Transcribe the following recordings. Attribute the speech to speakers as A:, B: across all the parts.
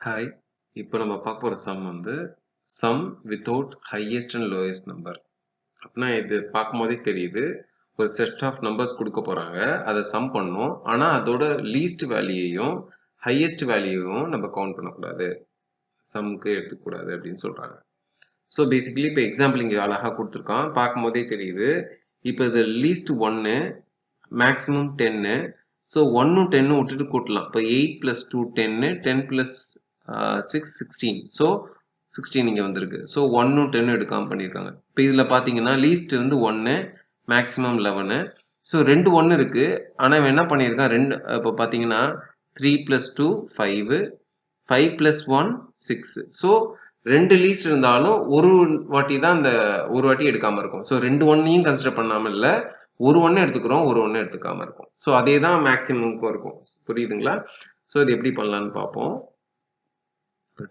A: Hi. இப்போ நம்ம பார்க்க போற சம் வந்து sum without highest and lowest number. அப்படின்னா இது பார்க்கும்போதே தெரியுது. ஒரு செட் ஆஃப் நம்பர்ஸ் கொடுக்க போறாங்க. அதை சம் பண்ணணும். ஆனா அதோட லீஸ்ட் வேல்யூயையும் ஹையஸ்ட் வேல்யூவும் நம்ம கவுண்ட் பண்ணக்கூடாது. சம்க்கு எடுத்துக்கூடாது அப்படின்னு சொல்றாங்க. ஸோ பேசிக்கலி இப்போ எக்ஸாம்பிள் இங்கே அழகாக கொடுத்துருக்கான். பார்க்கும்போதே தெரியுது. இப்போ இது லீஸ்ட் 1 மேக்ஸிமம் 10. ஸோ 1 10 விட்டுட்டு கூட்டலாம். இப்போ 8 + 2 10 10 + 6 16. ஸோ 16 இங்கே வந்திருக்கு. ஸோ 1 10 எடுக்காமல் பண்ணியிருக்காங்க. இப்போ இதில் பார்த்தீங்கன்னா லீஸ்ட் இருந்து 1 மேக்ஸிமம் 11. ஸோ 2 1 இருக்கு. ஆனால் இவன் என்ன பண்ணியிருக்கான், இப்போ பார்த்தீங்கன்னா 3 + 2 5 5 + 1 6. ஸோ 2 லீஸ்ட் இருந்தாலும் ஒரு வாட்டி தான் அந்த ஒரு வாட்டி எடுக்காமல் இருக்கும். ஸோ 2 1ஐயும் கன்சிடர் பண்ணாமல் இல்லை, ஒரு 1 எடுத்துக்கிறோம், ஒரு 1 எடுத்துக்காமல் இருக்கும். ஸோ அதே தான் மேக்ஸிமம்க்கும் இருக்கும். புரியுதுங்களா? ஸோ இது எப்படி பண்ணலான்னு பார்ப்போம்.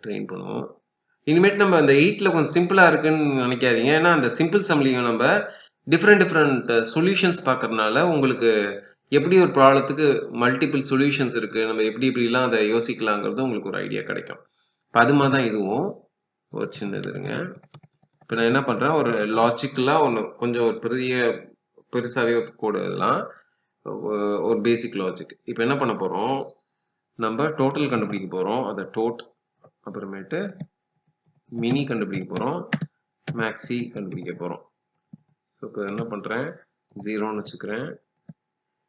A: ட்ரெயின் பண்ணுவோம். இனிமேட்டு நம்ம அந்த 8ல் கொஞ்சம் சிம்பிளாக இருக்குன்னு நினைக்காதீங்க. ஏன்னா அந்த சிம்பிள் சம்லையும் நம்ம டிஃப்ரெண்ட் சொல்யூஷன்ஸ் பார்க்கறதுனால உங்களுக்கு எப்படி ஒரு ப்ராப்ளத்துக்கு மல்டிபிள் சொல்யூஷன்ஸ் இருக்குது, நம்ம எப்படிலாம் அதை யோசிக்கலாங்கிறது உங்களுக்கு ஒரு ஐடியா கிடைக்கும். இப்போ அது மாதிரி தான் இதுவும் ஒரு சின்னது இருங்க. இப்போ நான் என்ன பண்ணுறேன், ஒரு லாஜிக்கலாக ஒன்று கொஞ்சம் ஒரு பெருசாகவே கோடு இதெல்லாம் ஒரு பேசிக் லாஜிக். இப்போ என்ன பண்ண போகிறோம், நம்ம டோட்டல் கண்டுபிடிக்க போகிறோம். அதை அப்புறமேட்டு மினி கண்டுபிடிக்க போகிறோம், மேக்ஸி கண்டுபிடிக்க போகிறோம். ஸோ இப்போ என்ன பண்ணுறேன், 0ன்னு வச்சுக்கிறேன்.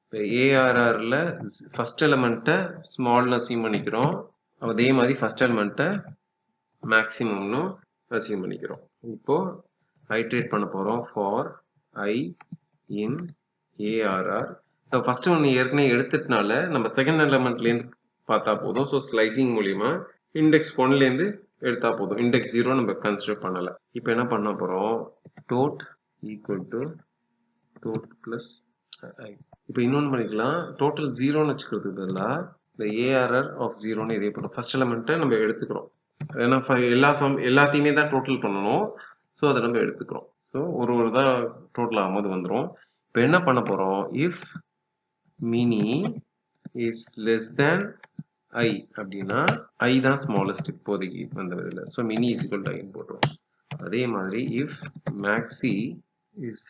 A: இப்போ ஏஆர்ஆரில் ஃபஸ்ட் எலமெண்ட்டை ஸ்மால்னு அசியூம் பண்ணிக்கிறோம். அதே மாதிரி ஃபஸ்ட் எலமெண்ட்டை மேக்ஸிமம்னு அசியூம் பண்ணிக்கிறோம். இப்போது ஐட்ரேட் பண்ண போகிறோம் ஃபார் ஐ இன் ஏஆர்ஆர். இப்போ ஃபஸ்ட்டு ஒன்று ஏற்கனவே எடுத்துட்டனால நம்ம செகண்ட் எலமெண்ட்லேருந்து பார்த்தா போதும். ஸோ ஸ்லைசிங் மூலிமா இண்டெக்ஸ் 1லேருந்து எடுத்தா போதும். இண்டெக்ஸ் 0 நம்ம கன்சிடர் பண்ணலை. இப்போ என்ன பண்ண போகிறோம், டோட் ஈக்குவல் டு டோட் ப்ளஸ் ஐ. இப்போ இன்னொன்று பண்ணிக்கலாம், டோட்டல் 0ன்னு வச்சுக்கிறதுக்கு பதிலாக இந்த ஏஆர்ஆர் ஆஃப் 0ன்னு இதே போதும். ஃபர்ஸ்ட் எலமெண்ட்டை நம்ம எடுத்துக்கிறோம். ஏன்னா எல்லாத்தையுமே தான் டோட்டல் பண்ணணும். ஸோ அதை நம்ம எடுத்துக்கிறோம். ஸோ ஒரு தான் டோட்டல் ஆகும்போது வந்துடும். இப்போ என்ன பண்ண போகிறோம், if mini is less than I அப்படின்னா ஐ தான் ஸ்மாலஸ்ட் இப்போதைக்கு வந்த இதில். So mini is equal to ஐன்னு போட்டுரும். அதே மாதிரி இஃப் மேக்ஸி இஸ்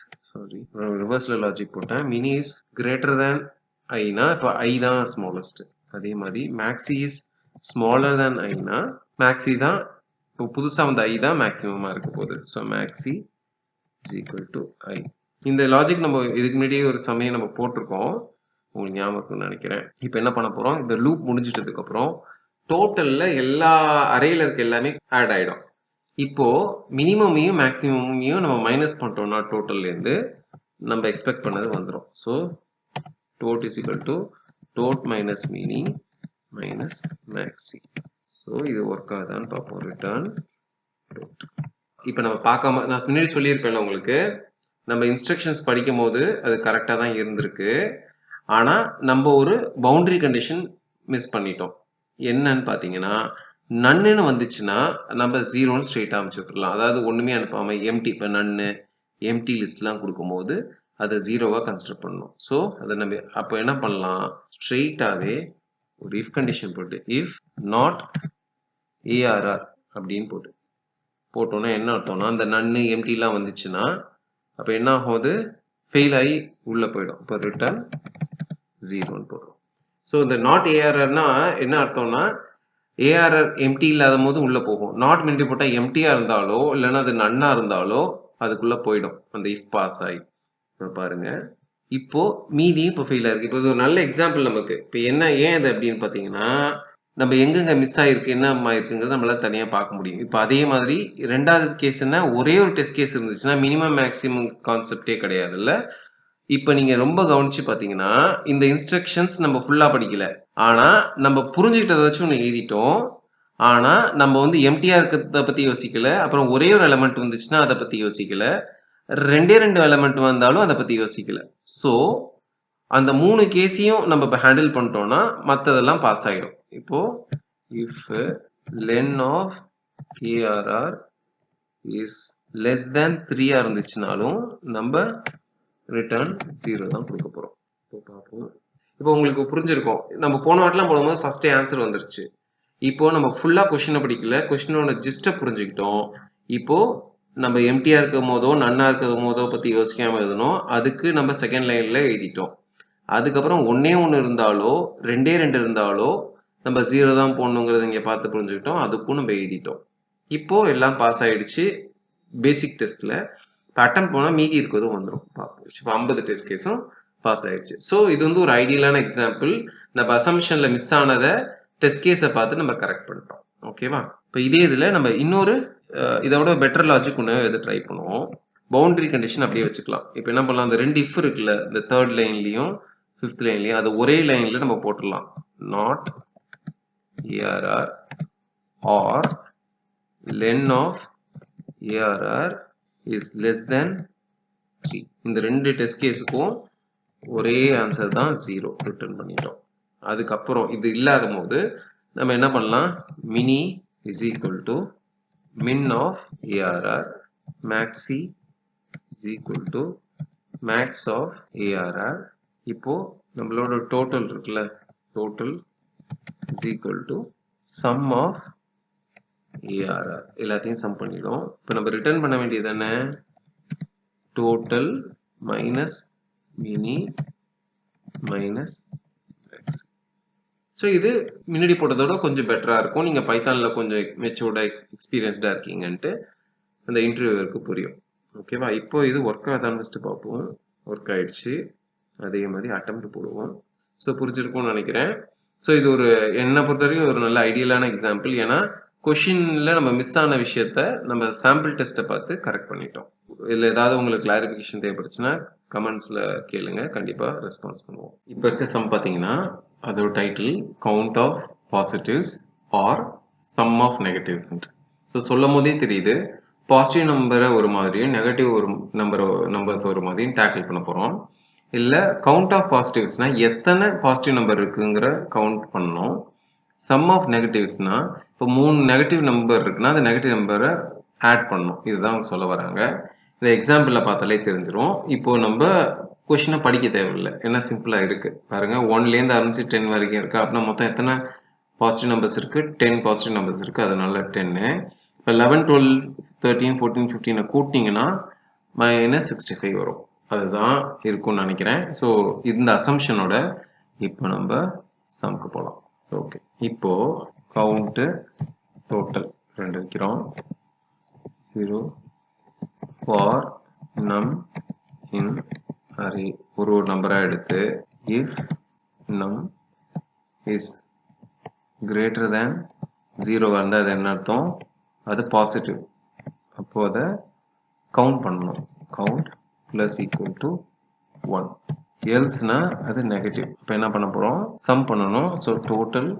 A: ரிவர்ஸில் லாஜிக் போட்டேன், மினி இஸ் கிரேட்டர் தேன் ஐனா இப்போ ஐ தான் ஸ்மாலஸ்ட். அதே மாதிரி மேக்ஸி இஸ் ஸ்மாலர் தேன் ஐனா மேக்ஸி தான் இப்போ புதுசாக வந்த ஐ தான் மேக்ஸிமமாக இருக்க போகுது. So maxi is equal to I. இந்த லாஜிக் நம்ம இதுக்கு முன்னாடியே ஒரு சமயம் நம்ம போட்டிருக்கோம், உங்களுக்கு ஞாபகம் இருக்குன்னு நினைக்கிறேன். இப்போ என்ன பண்ண போகிறோம், இந்த லூப் முடிஞ்சிட்டதுக்கப்புறம் டோட்டலில் எல்லா அறையில் இருக்க எல்லாமே ஆட் ஆகிடும். இப்போது மினிமமையும் மேக்ஸிமமையும் நம்ம மைனஸ் பண்ணிட்டோம்னா டோட்டல்லேருந்து நம்ம எக்ஸ்பெக்ட் பண்ணது வந்துடும். So tot is equal to tot minus mini minus maxi. ஸோ இது ஒர்க் ஆகுதான்னு பார்ப்போம். Return tot. இப்போ நம்ம பார்க்காம, நான் முன்னாடி சொல்லியிருப்பேன்ல உங்களுக்கு, நம்ம இன்ஸ்ட்ரக்ஷன்ஸ் படிக்கும் போது அது கரெக்டாக தான் இருந்திருக்கு. ஆனால் நம்ம ஒரு பவுண்டரி கண்டிஷன் மிஸ் பண்ணிட்டோம். என்னன்னு பார்த்தீங்கன்னா, நன்னுன்னு வந்துச்சுன்னா நம்ம 0ன்னு ஸ்ட்ரெயிட்டாக அமைச்சுக்கலாம். அதாவது ஒன்றுமே அனுப்பாமல் எம்டி, இப்போ நன்னு எம்டி லிஸ்ட்லாம் கொடுக்கும்போது அதை 0வாக கன்சிடர் பண்ணணும். ஸோ அதை நம்ம அப்போ என்ன பண்ணலாம், ஸ்ட்ரெயிட்டாகவே ஒரு இஃப் கண்டிஷன் போட்டு இஃப் நாட் ஏஆர்ஆர் அப்படின்னு போட்டோன்னா என்ன அர்த்தம்னா, அந்த நன்னு எம்டிலாம் வந்துச்சுன்னா அப்போ என்ன ஆகுது, ஃபெயில் ஆகி உள்ளே போயிடும். இப்போ ரிட்டர்ன் 0ன்னு போடுறோம். ஸோ இந்த நாட் ஏஆர்ஆர்னா என்ன அர்த்தம்னா, ஏஆர்ஆர் எம்டி இல்லாத போது உள்ளே போகும். நாட் மின்டி போட்டால் எம்டியாக இருந்தாலோ இல்லைன்னா அது நன்னாக இருந்தாலோ அதுக்குள்ளே போயிடும் அந்த இஃப் பாஸ் ஆகி. இப்போ பாருங்க, இப்போ மீதியும் இப்போ ஃபெயில் ஆயிருக்கு. இப்போ இது ஒரு நல்ல எக்ஸாம்பிள் நமக்கு. இப்போ ஏன் அது அப்படின்னு பார்த்தீங்கன்னா, நம்ம எங்கெங்க மிஸ் ஆயிருக்கு, என்ன ஆயிருக்குங்கிறது நம்மளால தனியாக பார்க்க முடியும். இப்போ அதே மாதிரி ரெண்டாவது கேஸ்னா ஒரே ஒரு டெஸ்ட் கேஸ் இருந்துச்சுன்னா மினிமம் மேக்ஸிமம் கான்செப்டே கிடையாதுல்ல. இப்போ நீங்கள் ரொம்ப கவனிச்சு பார்த்தீங்கன்னா இந்த இன்ஸ்ட்ரக்ஷன்ஸ் நம்ம ஃபுல்லாக படிக்கல, ஆனால் நம்ம புரிஞ்சுக்கிட்டதை வச்சு ஒன்று எழுதிட்டோம். ஆனால் நம்ம வந்து எம்டிஆர் இருக்கிறத பற்றி யோசிக்கல, அப்புறம் ஒரே ஒரு எலமெண்ட் வந்துச்சுன்னா அதை பற்றி யோசிக்கல, ரெண்டு எலமெண்ட் வந்தாலும் அதை பற்றி யோசிக்கல. ஸோ அந்த 3 கேஸையும் நம்ம இப்போ ஹேண்டில் பண்ணிட்டோம்னா மற்றதெல்லாம் பாஸ் ஆகிடும். இப்போ if len of arr is less than 3 இருந்துச்சுனாலும் நம்ம ரிட்டர்ன் 0 தான் கொடுக்க போகிறோம். இப்போ பார்ப்போம். இப்போ உங்களுக்கு புரிஞ்சிருக்கும், நம்ம போன வாட்டிலாம் போடும்போது ஃபர்ஸ்டே ஆன்சர் வந்துருச்சு. இப்போ நம்ம ஃபுல்லா கொஸ்டினை படிக்கல, கொஸ்டினோட ஜிஸ்ட்டை புரிஞ்சுக்கிட்டோம். இப்போ நம்ம எம்டியா இருக்கும் போதோ நன்னா இருக்கும் போதோ பத்தி யோசிக்காம எழுதணும். அதுக்கு நம்ம செகண்ட் லைன்ல எழுதிட்டோம். அதுக்கப்புறம் ஒன்னே ஒன்று இருந்தாலோ ரெண்டே ரெண்டு இருந்தாலோ நம்ம 0 தான் போடணுங்கிறத இங்கே பார்த்து புரிஞ்சுக்கிட்டோம். அதுக்கும் நம்ம எழுதிட்டோம். இப்போ எல்லாம் பாஸ் ஆயிடுச்சு பேசிக் டெஸ்ட்ல. இப்போ அட்டம் போனால் மீதி இருக்கிறதும் வந்துடும். இப்போ 50 டெஸ்ட் கேஸும் பாஸ் ஆயிடுச்சு. ஸோ இது வந்து ஒரு ஐடியலான எக்ஸாம்பிள். நம்ம அசம்ஷன்ல மிஸ் ஆனதை டெஸ்ட் கேஸை பார்த்து நம்ம கரெக்ட் பண்ணிட்டோம். ஓகேவா? இப்போ இதே இதில் நம்ம இன்னொரு இதோட பெட்டர் லாஜிக் ஒன்று எது ட்ரை பண்ணுவோம். பவுண்டரி கண்டிஷன் அப்படியே வச்சுக்கலாம். இப்போ என்ன பண்ணலாம், அந்த ரெண்டு இஃப் இருக்குல்ல, இந்த தேர்ட் லைன்லையும் ஃபிஃப்த் லைன்லையும், அது ஒரே லைன்ல நம்ம போட்டுடலாம். Not ARR or len of ARR is less than 3. இந்த ரெண்டு டெஸ்ட் கேஸுக்கும் ஒரே ஆன்சர் தான் 0 ரிட்டர்ன் பண்ணிட்டோம். அதுக்கப்புறம் இது இல்லாத போது நம்ம என்ன பண்ணலாம், mini is equal to min of ARR maxi is equal to max of ARR. இப்போ நம்மளோட டோட்டல் இருக்குல்ல, total is equal to sum of ARR. எல்லாத்தையும் சம் பண்ணிடும். இப்போ நம்ம ரிட்டர்ன் பண்ண வேண்டியது என்ன, total minus mini minus max. So இது முன்னாடி போட்டதோட கொஞ்சம் பெட்டராக இருக்கும். நீங்கள் பைத்தானில் கொஞ்சம் மெச்சூர்டாக எக்ஸ்பீரியன்ஸ்டாக இருக்கீங்கன்ட்டு அந்த இன்டர்வியூருக்கு புரியும். ஓகேவா? இப்போ இது ஒர்க் ஆகுதான்னு ஃபஸ்ட்டு பார்ப்போம். ஒர்க் ஆயிடுச்சு. அதே மாதிரி அட்டெம்ப்ட் போடுவோம். ஸோ புரிஞ்சிருக்கும்னு நினைக்கிறேன். ஸோ இது ஒரு என்னை பொறுத்த வரைக்கும் ஒரு நல்ல ஐடியலான எக்ஸாம்பிள். ஏன்னா கொஷினில் நம்ம மிஸ் ஆன விஷயத்த நம்ம சாம்பிள் டெஸ்ட்டை பார்த்து கரெக்ட் பண்ணிட்டோம். இதில் ஏதாவது உங்களுக்கு கிளாரிஃபிகேஷன் தேவைப்படுச்சுன்னா கமெண்ட்ஸில் கேளுங்க, கண்டிப்பாக ரெஸ்பான்ஸ் பண்ணுவோம். இப்போ இருக்க சம் பார்த்தீங்கன்னா அதோட title count of positives or sum of negatives. So சொல்லும் போதே தெரியுது, பாசிட்டிவ் நம்பரை ஒரு மாதிரியும் நெகட்டிவ் ஒரு நம்பர்ஸ் ஒரு மாதிரியும் டேக்கிள் பண்ண போகிறோம். இல்லை கவுண்ட் ஆஃப் பாசிட்டிவ்ஸ்னால் எத்தனை பாசிட்டிவ் நம்பர் இருக்குங்கிற கவுண்ட் பண்ணணும். சம் ஆஃப் நெகட்டிவ்ஸ்னா இப்போ 3 நெகட்டிவ் நம்பர் இருக்குன்னா அந்த நெகட்டிவ் நம்பரை ஆட் பண்ணணும். இதுதான் அவங்க சொல்ல வராங்க. இந்த எக்ஸாம்பிளில் பார்த்தாலே தெரிஞ்சிடும். இப்போ நம்ம கொஷினை படிக்க தேவையில்லை, ஏன்னா சிம்பிளாக இருக்குது. பாருங்கள், 1லேருந்து ஆரம்பிச்சு 10 வரைக்கும் இருக்குது. அப்படின்னா மொத்தம் எத்தனை பாசிட்டிவ் நம்பர்ஸ் இருக்குது, 10 பாசிட்டிவ் நம்பர்ஸ் இருக்குது. அதனால 10. இப்போ 11, 12, 13, 14, 15 கூட்டிங்கன்னா -65 வரும். அதுதான் இருக்கும்னு நினைக்கிறேன். ஸோ இந்த அசம்ஷனோட இப்போ நம்ம சம்க்கு போகலாம். ஓகே, இப்போ கவுண்ட்டு டோட்டல் 2 வைக்கிறோம். 0 ஃபார் நம் இன் அரே, ஒரு நம்பராக எடுத்து இஃப் நம் இஸ் கிரேட்டர் தேன் 0 வந்தால் அது என்ன அர்த்தம், அது பாசிட்டிவ். அப்போ அதை கவுண்ட் பண்ணணும். Count plus equal to 1. எல்ஸ்னா அது நெகட்டிவ். இப்போ என்ன பண்ண போகிறோம், சம் பண்ணணும். So total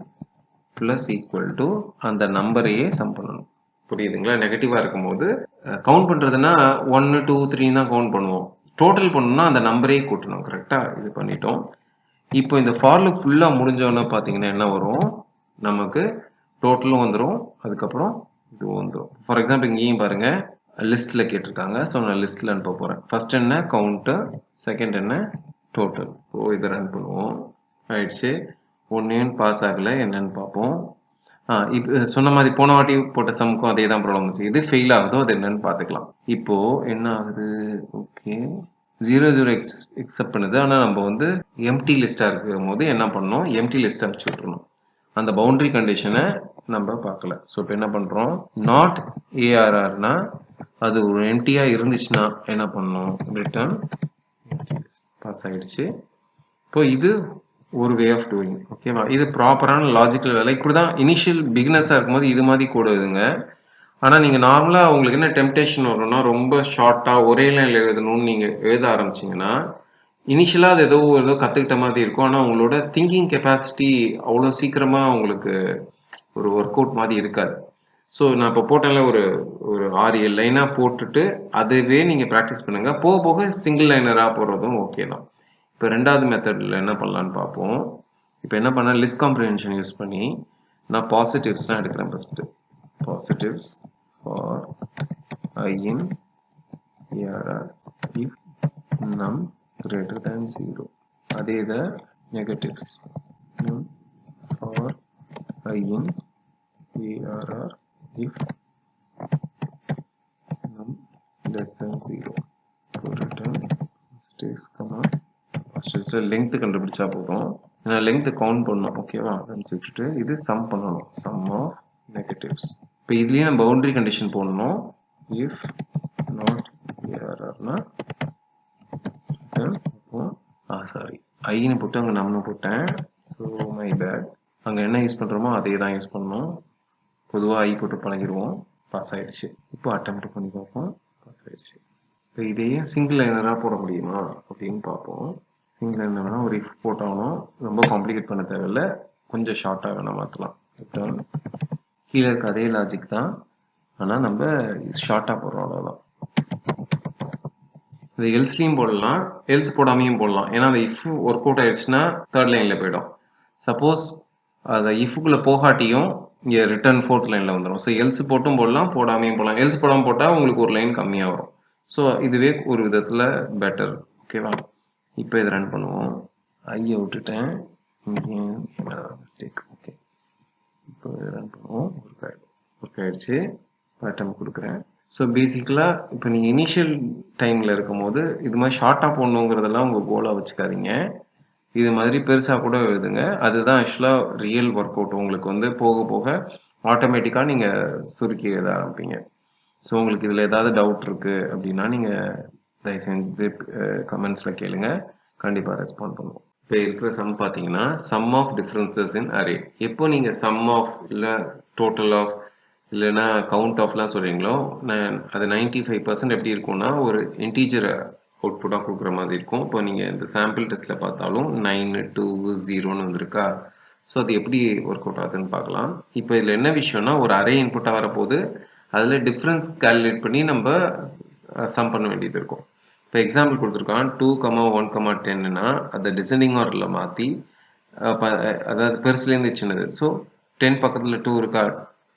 A: plus equal to அந்த நம்பரையே சம் பண்ணணும். புரியுதுங்களா? நெகட்டிவாக இருக்கும்போது கவுண்ட் பண்ணுறதுன்னா 1, 2, 3 தான் கவுண்ட் பண்ணுவோம். டோட்டல் பண்ணணும்னா அந்த நம்பரே கூட்டணும். கரெக்டாக இது பண்ணிட்டோம். இப்போ இந்த ஃபார் லூப் ஃபுல்லாக முடிஞ்சோன்னு பார்த்தீங்கன்னா என்ன வரும், நமக்கு டோட்டலும் வந்துடும், அதுக்கப்புறம் இதுவும் வந்துடும். ஃபார் எக்ஸாம்பிள் இங்கேயும் பாருங்கள், லிஸ்ட்டில் கேட்டிருக்காங்க. ஸோ நான் லிஸ்ட்டில் அனுப்ப போகிறேன். ஃபர்ஸ்ட் என்ன கவுண்ட்டு, செகண்ட் என்ன டோட்டல். ஸோ இதை ரன் பண்ணுவோம். ஆயிடுச்சு. ஒன்றையும் பாஸ் ஆகலை, என்னன்னு பார்ப்போம். இப்போ சொன்ன மாதிரி போன வாட்டி போட்ட சம்முக்கும் அதே தான் ப்ராப்ளம் இருந்துச்சு. இது ஃபெயில் ஆகுதோ அது என்னன்னு பார்த்துக்கலாம். இப்போது என்ன ஆகுது, ஓகே 0 எக்ஸப்ட் பண்ணுது. ஆனால் நம்ம வந்து எம்டி லிஸ்ட்டாக இருக்கும் போது என்ன பண்ணணும், எம்டி லிஸ்ட் அனுப்பிச்சி விட்ருணும். அந்த பவுண்டரி கண்டிஷனை நம்ம பார்க்கல. ஸோ இப்போ என்ன பண்ணுறோம், நாட் ஏஆர்ஆர்னா அது ஒரு எம்டியாக இருந்துச்சுன்னா என்ன பண்ணணும், ரிட்டர்ன் பாஸ் ஆகிடுச்சு. இப்போ இது ஒரு வே ஆஃப் டூயிங். ஓகேவா? இது ப்ராப்பரான லாஜிக்கல் வேலை. இப்படி தான் இனிஷியல் பிகினஸாக இருக்கும்போது இது மாதிரி கூடுதுங்க. ஆனால் நீங்கள் நார்மலாக உங்களுக்கு என்ன டெம்டேஷன் வரும்னா, ரொம்ப ஷார்ட்டாக ஒரே லைனில் எழுதணும்னு நீங்கள் எழுத ஆரம்பிச்சிங்கன்னா இனிஷியலாக அது ஏதோ கற்றுக்கிட்ட மாதிரி இருக்கும். ஆனால் உங்களோட திங்கிங் கெப்பாசிட்டி அவ்வளோ சீக்கிரமாக உங்களுக்கு ஒரு ஒர்க் அவுட் மாதிரி இருக்காது. ஸோ நான் இப்போ போட்டேன்ல ஒரு 6-7 லைனாக போட்டுட்டு அதுவே நீங்கள் ப்ராக்டிஸ் பண்ணுங்கள். போக போக சிங்கிள் லைனராக போடுறதும் ஓகே தான். இப்போ ரெண்டாவது மெத்தடில் என்ன பண்ணலான்னு பார்ப்போம். இப்போ என்ன பண்ண, லிஸ்ட் காம்ப்ரிஹென்ஷன் யூஸ் பண்ணி நான் பாசிட்டிவ்ஸ் தான் எடுக்கிறேன். First positives for I in ARR if num greater than 0. அதே இதை negatives num for I in ARR if num less than 0. So return states comma length கண்டுபிடிச்சா போதும். ஏன்னா length கவுண்ட் பண்ணணும். ஓகேவா? விட்டுட்டு இது சம் பண்ணணும். Sum of negatives. இப்போ இதுலயே நம்ம பவுண்டரி கண்டிஷன் போடணும். if not ARRனா சாரி ஐன்னு போட்டு அங்கே நம்மனு போட்டேன். So my bad. அங்கே என்ன யூஸ் பண்ணுறோமோ அதே தான் யூஸ் பண்ணணும். பொதுவாக ஐ போட்டு பழகிடுவோம். பாஸ் ஆயிடுச்சு. இப்போ அட்டெம்ப்ட் பண்ணி பார்ப்போம். பாஸ் ஆயிடுச்சு. இப்போ இதையே சிங்கிள் லைனராக போட முடியுமா அப்படின்னு பார்ப்போம். சிங்கிள் லைனர்னா ஒரு இஃப் போட்டாலும் ரொம்ப காம்ப்ளிகேட் பண்ண தேவையில்லை. கொஞ்சம் ஷார்ட்டாக வேணால் மாற்றலாம். ரிட்டர்ன் கீழே இருக்க அதே லாஜிக் தான், ஆனால் நம்ம ஷார்ட்டாக போடுறோம் அவ்வளோதான். இது எல்ஸ்லையும் போடலாம், எல்ஸ் போடாமையும் போடலாம். ஏன்னா அந்த இஃப் ஒர்க் அவுட் ஆயிடுச்சுன்னா தேர்ட் லைனில் போயிடும். சப்போஸ் அதை இஃப்குள்ளே போகாட்டியும் இங்கே ரிட்டர்ன் ஃபோர்த் லைனில் வந்துடும். ஸோ எல்ஸ் போட்டும் போடலாம், போடாமையும் போடலாம். எல்ஸ் போடாமல் போட்டால் உங்களுக்கு ஒரு லைன் கம்மியாக வரும். ஸோ இதுவே ஒரு விதத்தில் பெட்டர். ஓகேவா? இப்போ இதை ரன் பண்ணுவோம். ஐயை விட்டுட்டேன், இங்கே மிஸ்டேக். ஓகே, இப்போ இதை ரன் பண்ணுவோம். ஒர்க் ஆயிடுச்சு. அட்டம் கொடுக்குறேன். ஸோ பேசிக்கலாக இப்போ நீங்கள் இனிஷியல் டைமில் இருக்கும்போது இது மாதிரி ஷார்ட்டாக போடணுங்கிறதெல்லாம் உங்கள் கோலாக வச்சுக்காதீங்க. இது மாதிரி பெருசாக கூட எழுதுங்க. அதுதான் ஆக்சுவலாக ரியல் ஒர்க் அவுட். உங்களுக்கு வந்து போக போக ஆட்டோமேட்டிக்காக நீங்கள் சுருக்கி எழுத ஆரம்பிப்பீங்க. ஸோ உங்களுக்கு இதில் ஏதாவது டவுட் இருக்குது அப்படின்னா நீங்கள் தயவு செஞ்சு கமெண்ட்ஸில் கேளுங்க, கண்டிப்பாக ரெஸ்பாண்ட் பண்ணுவோம். இப்போ இருக்கிற சம் பார்த்தீங்கன்னா sum of differences in array. எப்போ நீங்கள் சம் ஆஃப் இல்லை டோட்டல் ஆஃப் இல்லைன்னா கவுண்ட் ஆஃப்லாம் சொல்கிறீங்களோ, நான் அது 95% எப்படி இருக்கும்னா ஒரு இன்டீஜரை அவுட்புட்டாக கொடுக்குற மாதிரி இருக்கும். இப்போ நீங்கள் இந்த சாம்பிள் டெஸ்ட்டில் பார்த்தாலும் 9, 2, 0ன்னு வந்திருக்கா. ஸோ அது எப்படி ஒர்க் அவுட் ஆகுதுன்னு பார்க்கலாம். இப்போ இதில் என்ன விஷயம்னா ஒரு அரே இன்புட்டாக வரப்போது அதில் டிஃப்ரென்ஸ் கால்குலேட் பண்ணி நம்ம சம் பண்ண வேண்டியது இருக்கும். இப்போ எக்ஸாம்பிள் கொடுத்துருக்கான் 2, 1, 10ன்னா அதை டிசெண்டிங் ஆர்டரில் மாற்றி அதாவது பெருசுலேருந்து சின்னது. ஸோ 10 பக்கத்தில் 2 இருக்கா.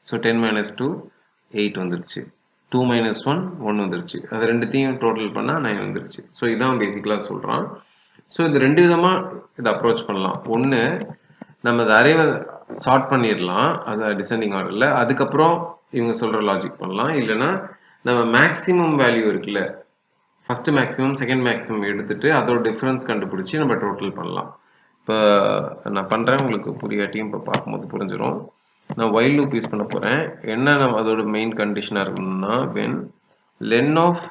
A: ஸோ 10 - 2 8 வந்துருச்சு. 2 - 1 1 வந்துருச்சு. அது ரெண்டுத்தையும் டோட்டல் பண்ணால் 9 வந்துருச்சு. ஸோ இதான் பேசிக்கலாக சொல்கிறான். ஸோ இது ரெண்டு விதமாக இதை அப்ரோச் பண்ணலாம். ஒன்று, நம்ம அதை அரேவை சார்ட் பண்ணிடலாம், அதை டிசெண்டிங் ஆர்டரில். அதுக்கப்புறம் இவங்க சொல்கிற லாஜிக் பண்ணலாம். இல்லைன்னா நம்ம மேக்ஸிமம் வேல்யூ இருக்குல்ல, ஃபஸ்ட்டு மேக்ஸிமம் செகண்ட் மேக்ஸிமம் எடுத்துகிட்டு அதோட டிஃப்ரென்ஸ் கண்டுபிடிச்சி நம்ம டோட்டல் பண்ணலாம். இப்போ நான் பண்ணுறேன், உங்களுக்கு புரியாட்டியும் இப்போ பார்க்கும்போது புரிஞ்சிடும். நான் while loop யூஸ் பண்ண போகிறேன். என்ன நம்ம அதோட மெயின் கண்டிஷனாக இருக்கணும்னா when len ஆஃப்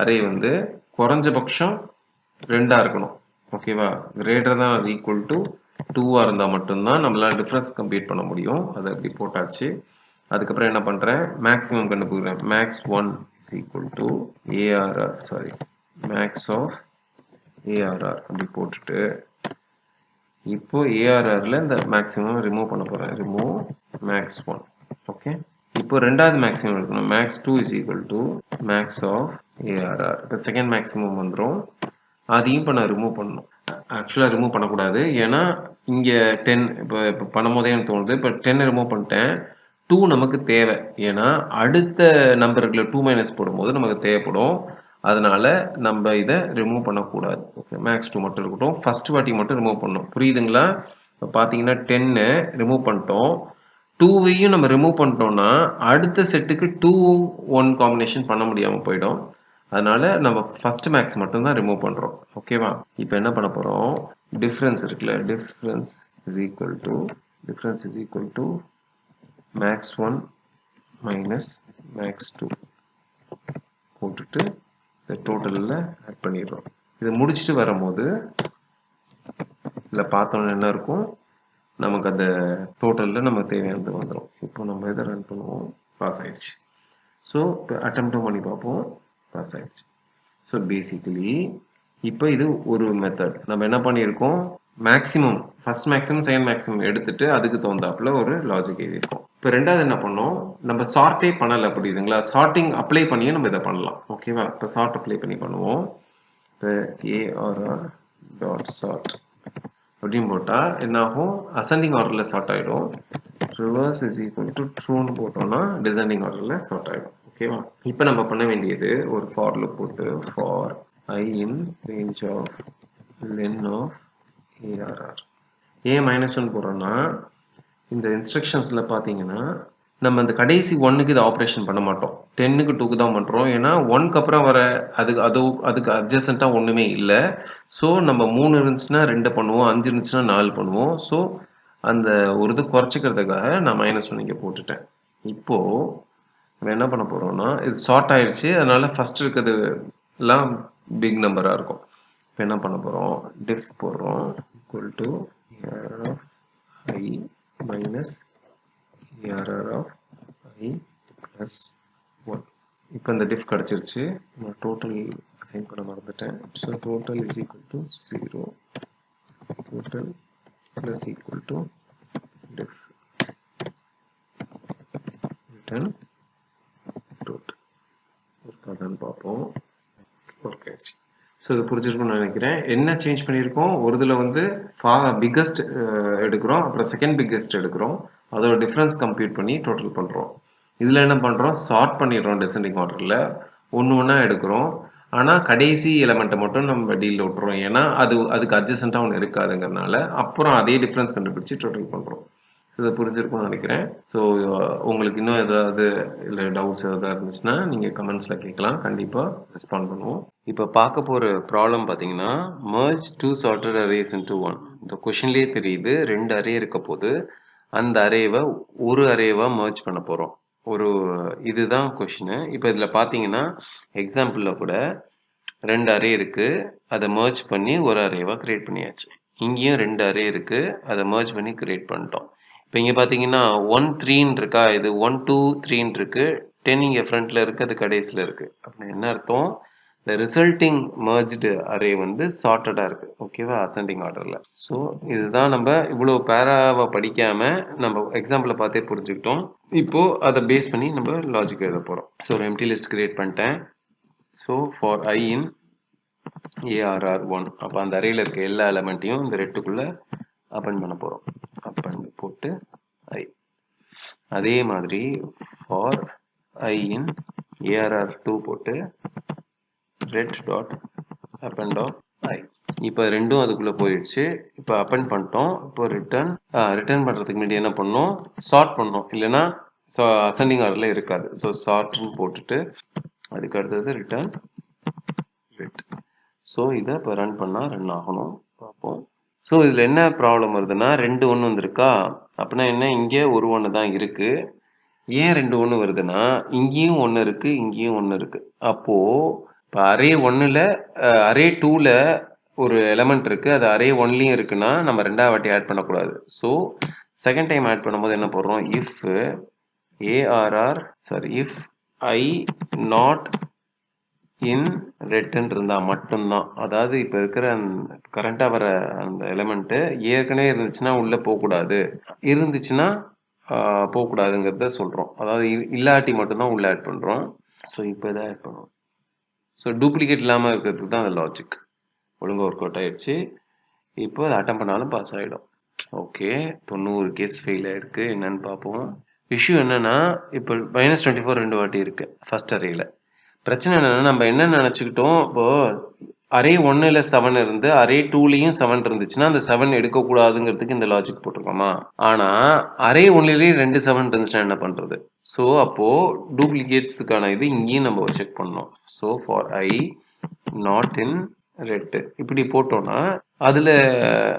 A: அரே வந்து குறைஞ்சபட்சம் 2ஆக இருக்கணும். ஓகேவா? Greater than R equal to 2ஆக இருந்தால் மட்டும்தான் நம்மளால் டிஃப்ரென்ஸ் கம்ப்ளீட் பண்ண முடியும். அதை அப்படி போட்டாச்சு. அதுக்கப்புறம் என்ன பண்ணுறேன், மேக்ஸிமம் கண்டுபிடிக்கிறேன். Max 1 is equal to ARR, sorry max of ARR அப்படி போட்டுட்டு இப்போ ஏஆர்ஆரில் இந்த மேக்ஸிமம் ரிமூவ் பண்ண போகிறேன். Remove maths 1. ஓகே, இப்போ ரெண்டாவது மேக்ஸிமம் இருக்கணும். Max 2 is equal to max of ARR. இப்போ செகண்ட் மேக்ஸிமம் வந்துடும். அதையும் இப்போ நான் ரிமூவ் பண்ணணும். ஆக்சுவலாக ரிமூவ் பண்ணக்கூடாது, ஏன்னா இங்கே 10 இப்போ பண்ணும் போதே எனக்கு தோணுது. இப்போ 10 ரிமூவ் பண்ணிட்டேன். 2 நமக்கு தேவை, ஏன்னா அடுத்த நம்பருக்குள்ள 2 - போடும்போது நமக்கு தேவைப்படும். அதனால நம்ம இதை ரிமூவ் பண்ணக்கூடாது. ஓகே, மேக்ஸ் 2 மட்டும் இருக்கட்டும். ஃபர்ஸ்ட் வாட்டி மட்டும் ரிமூவ் பண்ணணும். புரியுதுங்களா? இப்போ பார்த்தீங்கன்னா 10 ரிமூவ் பண்ணிட்டோம். 2வையும் நம்ம ரிமூவ் பண்ணிட்டோம்னா அடுத்த செட்டுக்கு 2, 1 காம்பினேஷன் பண்ண முடியாமல் போயிடும். அதனால நம்ம ஃபர்ஸ்ட் மேக்ஸ் மட்டும்தான் ரிமூவ் பண்ணுறோம். ஓகேவா? இப்போ என்ன பண்ண போகிறோம், டிஃப்ரென்ஸ் இருக்குல்ல, difference is equal to max 1 minus max 2 போட்டுட்டு இந்த டோட்டலில் ஆட் பண்ணிடுறோம். இதை முடிச்சுட்டு வரும்போது இதில் பார்த்தோன்னா என்ன இருக்கும், நமக்கு அந்த டோட்டலில் நமக்கு தேவையானது வந்துடும். இப்போ நம்ம இதை ரன் பண்ணுவோம். பாஸ் ஆயிடுச்சு. ஸோ இப்போ அட்டெம்ப்டும் பண்ணி பார்ப்போம். பாஸ் ஆயிடுச்சு. ஸோ பேசிக்கலி இப்போ இது ஒரு மெத்தட். நம்ம என்ன பண்ணியிருக்கோம், maximum first maximum second maximum எடுத்துட்டு அதுக்கு தகுந்தாப்புல ஒரு லாஜிக் எழுதியிருக்கோம். இப்போ ரெண்டாவது என்ன பண்ணோம், நம்ம சார்ட்டே பண்ணலை. புரியுதுங்களா? சார்ட்டிங் அப்ளை பண்ணியும் நம்ம இதை பண்ணலாம். ஓகேவா? இப்போ சார்ட் அப்ளை பண்ணி பண்ணுவோம். இப்போ ஏஆர்ஆர் டாட் சார்ட் அப்படின்னு போட்டால் என்ன ஆகும், அசெண்டிங் ஆர்டரில் சார்ட் ஆகிடும். ரிவர்ஸ் இஸ் ஈக்குவல் டு ட்ரூன்னு போட்டோம்னா டிசெண்டிங் ஆர்டரில் சார்ட் ஆகிடும். ஓகேவா? இப்போ நம்ம பண்ண வேண்டியது ஒரு ஃபார் லூப் போட்டு for I in range of len of ARR. ஏன் -1 போடுறோன்னா இந்த இன்ஸ்ட்ரக்ஷன்ஸில் பார்த்தீங்கன்னா நம்ம அந்த கடைசி 1க்கு இத ஆப்பரேஷன் பண்ண மாட்டோம். 10க்கு 2க்கு தான் பண்றோம். ஏன்னா 1க்கு அப்புறம் வர அதுக்கு அட்ஜசென்ட்டா ஒண்ணுமே இல்ல. ஸோ நம்ம 3 இருந்துச்சுன்னா 2 பண்ணுவோம். 5 இருந்துச்சுன்னா 4 பண்ணுவோம். ஸோ அந்த ஒரு இது குறைச்சுக்கிறதுக்காக நான் -1 இங்க போட்டுட்டேன். இப்போ நம்ம என்ன பண்ண போறோம்னா, இது சார்ட் ஆயிடுச்சு. அதனால ஃபர்ஸ்ட் இருக்கிறது எல்லாம் பிக் நம்பரா இருக்கும். இப்போ என்ன பண்ண போறோம்? டிஃப் போடுறோம். Equal to error of I minus error of I plus 1. இப்போ இந்த டிஃப் கிடைச்சிருச்சு. நான் டோட்டல் அசைன் பண்ண மறந்துட்டேன். So total is equal to 0. Total plus equal to diff return total. இருக்காதான்னு பார்ப்போம். ஒர்க் ஆயிடுச்சு. ஸோ இது புரிஞ்சிருக்கும்னு நினைக்கிறேன். என்ன சேஞ்ச் பண்ணியிருக்கோம்? ஒரு இதில் வந்து பிக்கஸ்ட் எடுக்கிறோம், அப்புறம் செகண்ட் பிக்கஸ்ட் எடுக்கிறோம். அதோட டிஃப்ரென்ஸ் கம்ப்யூட் பண்ணி டோட்டல் பண்ணுறோம். இதில் என்ன பண்ணுறோம்? சார்ட் பண்ணிடுறோம் டெசெண்டிங் ஆர்டரில். ஒன்று ஒன்றா எடுக்கிறோம். ஆனால் கடைசி எலமெண்ட்டை மட்டும் நம்ம டீலில் விட்டுறோம். ஏன்னா அதுக்கு அட்ஜசென்ட்டாக ஒன்று இருக்காதுங்கிறனால. அப்புறம் அதே டிஃப்ரென்ஸ் கண்டுபிடிச்சி டோட்டல் பண்ணுறோம். இதை புரிஞ்சிருக்கும்னு நினைக்கிறேன். ஸோ உங்களுக்கு இன்னும் ஏதாவது இல்லை டவுட்ஸ் ஏதாவது இருந்துச்சுன்னா நீங்கள் கமெண்ட்ஸில் கேட்கலாம். கண்டிப்பாக ரெஸ்பாண்ட் பண்ணுவோம். இப்போ பார்க்க போகிற ப்ராப்ளம் பார்த்தீங்கன்னா, merge 2 sorted arrays into 1. இந்த கொஷின்லேயே தெரியுது 2 அரே இருக்க போது அந்த அரேவை ஒரு அரேவாக merge பண்ண போகிறோம். இதுதான் கொஷினு. இப்போ இதில் பார்த்தீங்கன்னா எக்ஸாம்பிளில் கூட 2 அரே இருக்குது, அதை merge பண்ணி ஒரு அரேவாக கிரியேட் பண்ணியாச்சு. இங்கேயும் 2 அரே இருக்குது, அதை merge பண்ணி கிரியேட் பண்ணிட்டோம். இப்போ இங்கே பார்த்தீங்கன்னா 1 3 இருக்கா, இது 1 2 3 இருக்கு, 10 இங்கே ஃப்ரண்ட்ல இருக்கு, அது கடைசியில் இருக்கு. அப்படின்னு என்ன அர்த்தம்? இந்த ரிசல்ட்டிங் merged அரே வந்து சார்ட்டடாக இருக்கு. ஓகேவா? அசெண்டிங் ஆர்டரில். ஸோ இதுதான் நம்ம இவ்வளோ பேராவை படிக்காம நம்ம எக்ஸாம்பிளை பார்த்தே புரிஞ்சுக்கிட்டோம். இப்போ அதை பேஸ் பண்ணி நம்ம லாஜிக் எழுத போகிறோம். ஸோ ஒரு எம்டி லிஸ்ட் கிரியேட் பண்ணிட்டேன். So for I in ARR1, அப்போ அந்த அரேயில் இருக்க எல்லா எலமெண்ட்டையும் இந்த ரெட்டுக்குள்ளே அப்பன் பண்ண போகிறோம். அப்பன் போட்டு I. அதே மாதிரி ஃபார் I in ARR2 போட்டு ரெட் டாட் அப்பன் டாட் I. இப்போ ரெண்டும் அதுக்குள்ளே போயிடுச்சு. இப்போ அப்பன் பண்ணிட்டோம். இப்போ ரிட்டர்ன் பண்ணுறதுக்கு முன்னாடி என்ன பண்ணோம்? சார்ட் பண்ணோம். இல்லைன்னா அசெண்டிங் ஆர்டரில் இருக்காது. ஸோ சார்ட்னு போட்டுட்டு அதுக்கு அடுத்தது ரிட்டர்ன் ரெட். ஸோ இதை இப்போ ரன் பண்ணால் ரன் ஆகணும். பார்ப்போம். ஸோ இதில் என்ன ப்ராப்ளம் வருதுன்னா 2 1 வந்திருக்கா. அப்படின்னா என்ன? இங்கே ஒரு 1 தான் இருக்குது. ஏன் 2 1 வருதுன்னா இங்கேயும் 1 இருக்குது, இங்கேயும் 1 இருக்குது. அப்போது இப்போ அரே 1ல் அரே 2ல் ஒரு எலமெண்ட் இருக்குது, அது அரே 1லையும் இருக்குன்னா நம்ம ரெண்டாவது வாட்டி ஆட் பண்ணக்கூடாது. ஸோ செகண்ட் டைம் ஆட் பண்ணும்போது என்ன பண்ணுறோம்? If if I not in ரெட்ன்னு இருந்தால் மட்டும்தான், அதாவது இப்போ இருக்கிற கரண்ட்டாக வர அந்த எலமெண்ட்டு ஏற்கனவே இருந்துச்சுன்னா உள்ளே போகக்கூடாது, இருந்துச்சுன்னா போகக்கூடாதுங்கிறத சொல்கிறோம். அதாவது இல்லாட்டி மட்டும்தான் உள்ளே ஆட் பண்ணுறோம். ஸோ இப்போ இதை ஆட் பண்ணுவோம். ஸோ டூப்ளிகேட் இல்லாமல் இருக்கிறதுக்கு தான் அந்த லாஜிக். ஒழுங்காக ஒர்க் அவுட் ஆகிடுச்சு. இப்போ அதை அட்டம் பண்ணாலும் பாஸ் ஆகிடும். ஓகே, 90 கேஸ் ஃபெயில் ஆகிருக்கு. என்னன்னு பார்ப்போம். இஷ்யூ என்னென்னா இப்போ -24 2 வாட்டி இருக்குது ஃபர்ஸ்ட் அரேயில். பிரச்சனை என்னன்னா நம்ம என்ன நினச்சிக்கிட்டோம், இப்போது அரே 1ல் 7 இருந்து அரே 2லையும் 7 இருந்துச்சுன்னா அந்த 7 எடுக்கக்கூடாதுங்கிறதுக்கு இந்த லாஜிக் போட்டிருக்கோமா. ஆனால் அரே 1லேயே 2 7 இருந்துச்சுன்னா என்ன பண்ணுறது? ஸோ அப்போது டூப்ளிகேட்ஸுக்கான இது இங்கேயும் நம்ம செக் பண்ணோம். So for I not in red இப்படி போட்டோன்னா அதில்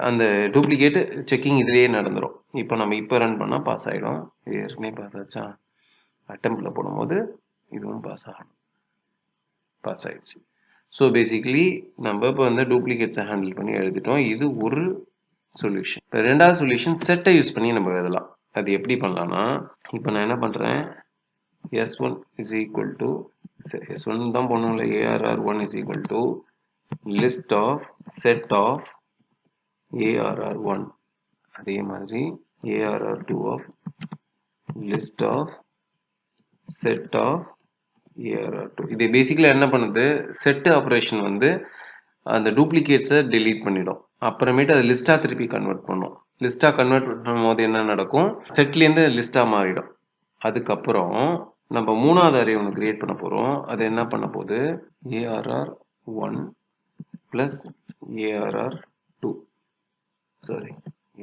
A: அந்த டூப்ளிகேட் செக்கிங் இதுலேயே நடந்துடும். இப்போ நம்ம இப்போ ரன் பண்ணால் பாஸ் ஆகிடும். ஏற்கனவே பாஸ் ஆச்சா? அட்டெம்ப்டில் போடும்போது இதுவும் பாஸ் ஆகணும். பாஸ் ஆயிடுச்சு. ஸோ பேசிக்கலி நம்ம இப்போ வந்து டூப்ளிகேட்ஸை ஹேண்டில் பண்ணி எழுதிட்டோம். இது ஒரு சொல்யூஷன். இப்போ ரெண்டாவது சொல்யூஷன் செட்டை யூஸ் பண்ணி நம்ம எழுதலாம். அது எப்படி பண்ணலாம்னா, இப்போ நான் என்ன பண்ணுறேன், S1 is equal to S1 தான் போடணும்ல, ARR1 is equal to list of set of ARR1, அதே மாதிரி ARR2 of list of set of ARR2. இது பேசிக்கலி என்ன பண்ணுது, செட் ஆப்ரேஷன் வந்து அந்த டூப்ளிகேட்ஸை டெலீட் பண்ணிடும். அப்புறமேட்டு அது லிஸ்ட்டாக திருப்பி கன்வெர்ட் பண்ணும். லிஸ்ட்டாக கன்வெர்ட் பண்ணும்போது என்ன நடக்கும், செட்லேருந்து லிஸ்ட்டாக மாறிடும். அதுக்கப்புறம் நம்ம மூணாவது அரே ஒன்று கிரியேட் பண்ண போகிறோம். அது என்ன பண்ண போகுது, ARR1 ப்ளஸ் ARR2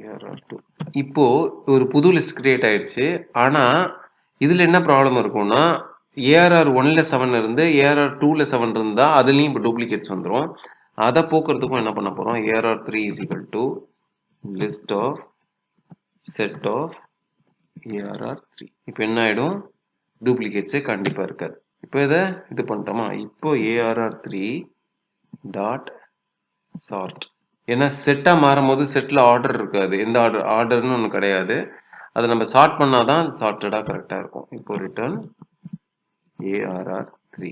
A: ARR2. இப்போ ஒரு புது லிஸ்ட் கிரியேட் ஆயிடுச்சு. ஆனால் இதில் என்ன ப்ராப்ளம் இருக்கும்னா ஏஆர்ஆர் 1ல் 7 இருந்து ஏஆர்ஆர் 2ல் 7 இருந்தால் அதுலேயும் இப்போ டூப்ளிகேட்ஸ் வந்துடும். அதை போக்குறதுக்கும் என்ன பண்ண போகிறோம், ARR 3 is equal to list of set of ARR 3. இப்போ என்ன ஆகிடும், டூப்ளிகேட்ஸே கண்டிப்பாக இருக்காது. இப்போ இதை இது பண்ணிட்டோமா, இப்போ ஏஆர்ஆர் 3 டாட் சார்ட். ஏன்னா செட்டாக மாறும் போது செட்டில் ஆர்டர் இருக்காது, எந்த ஆர்டர்னு ஒன்று கிடையாது. அதை நம்ம சார்ட் பண்ணால் தான் சார்ட்டடாக கரெக்டாக இருக்கும். இப்போ ரிட்டர்ன் ஏஆர்ஆர் 3.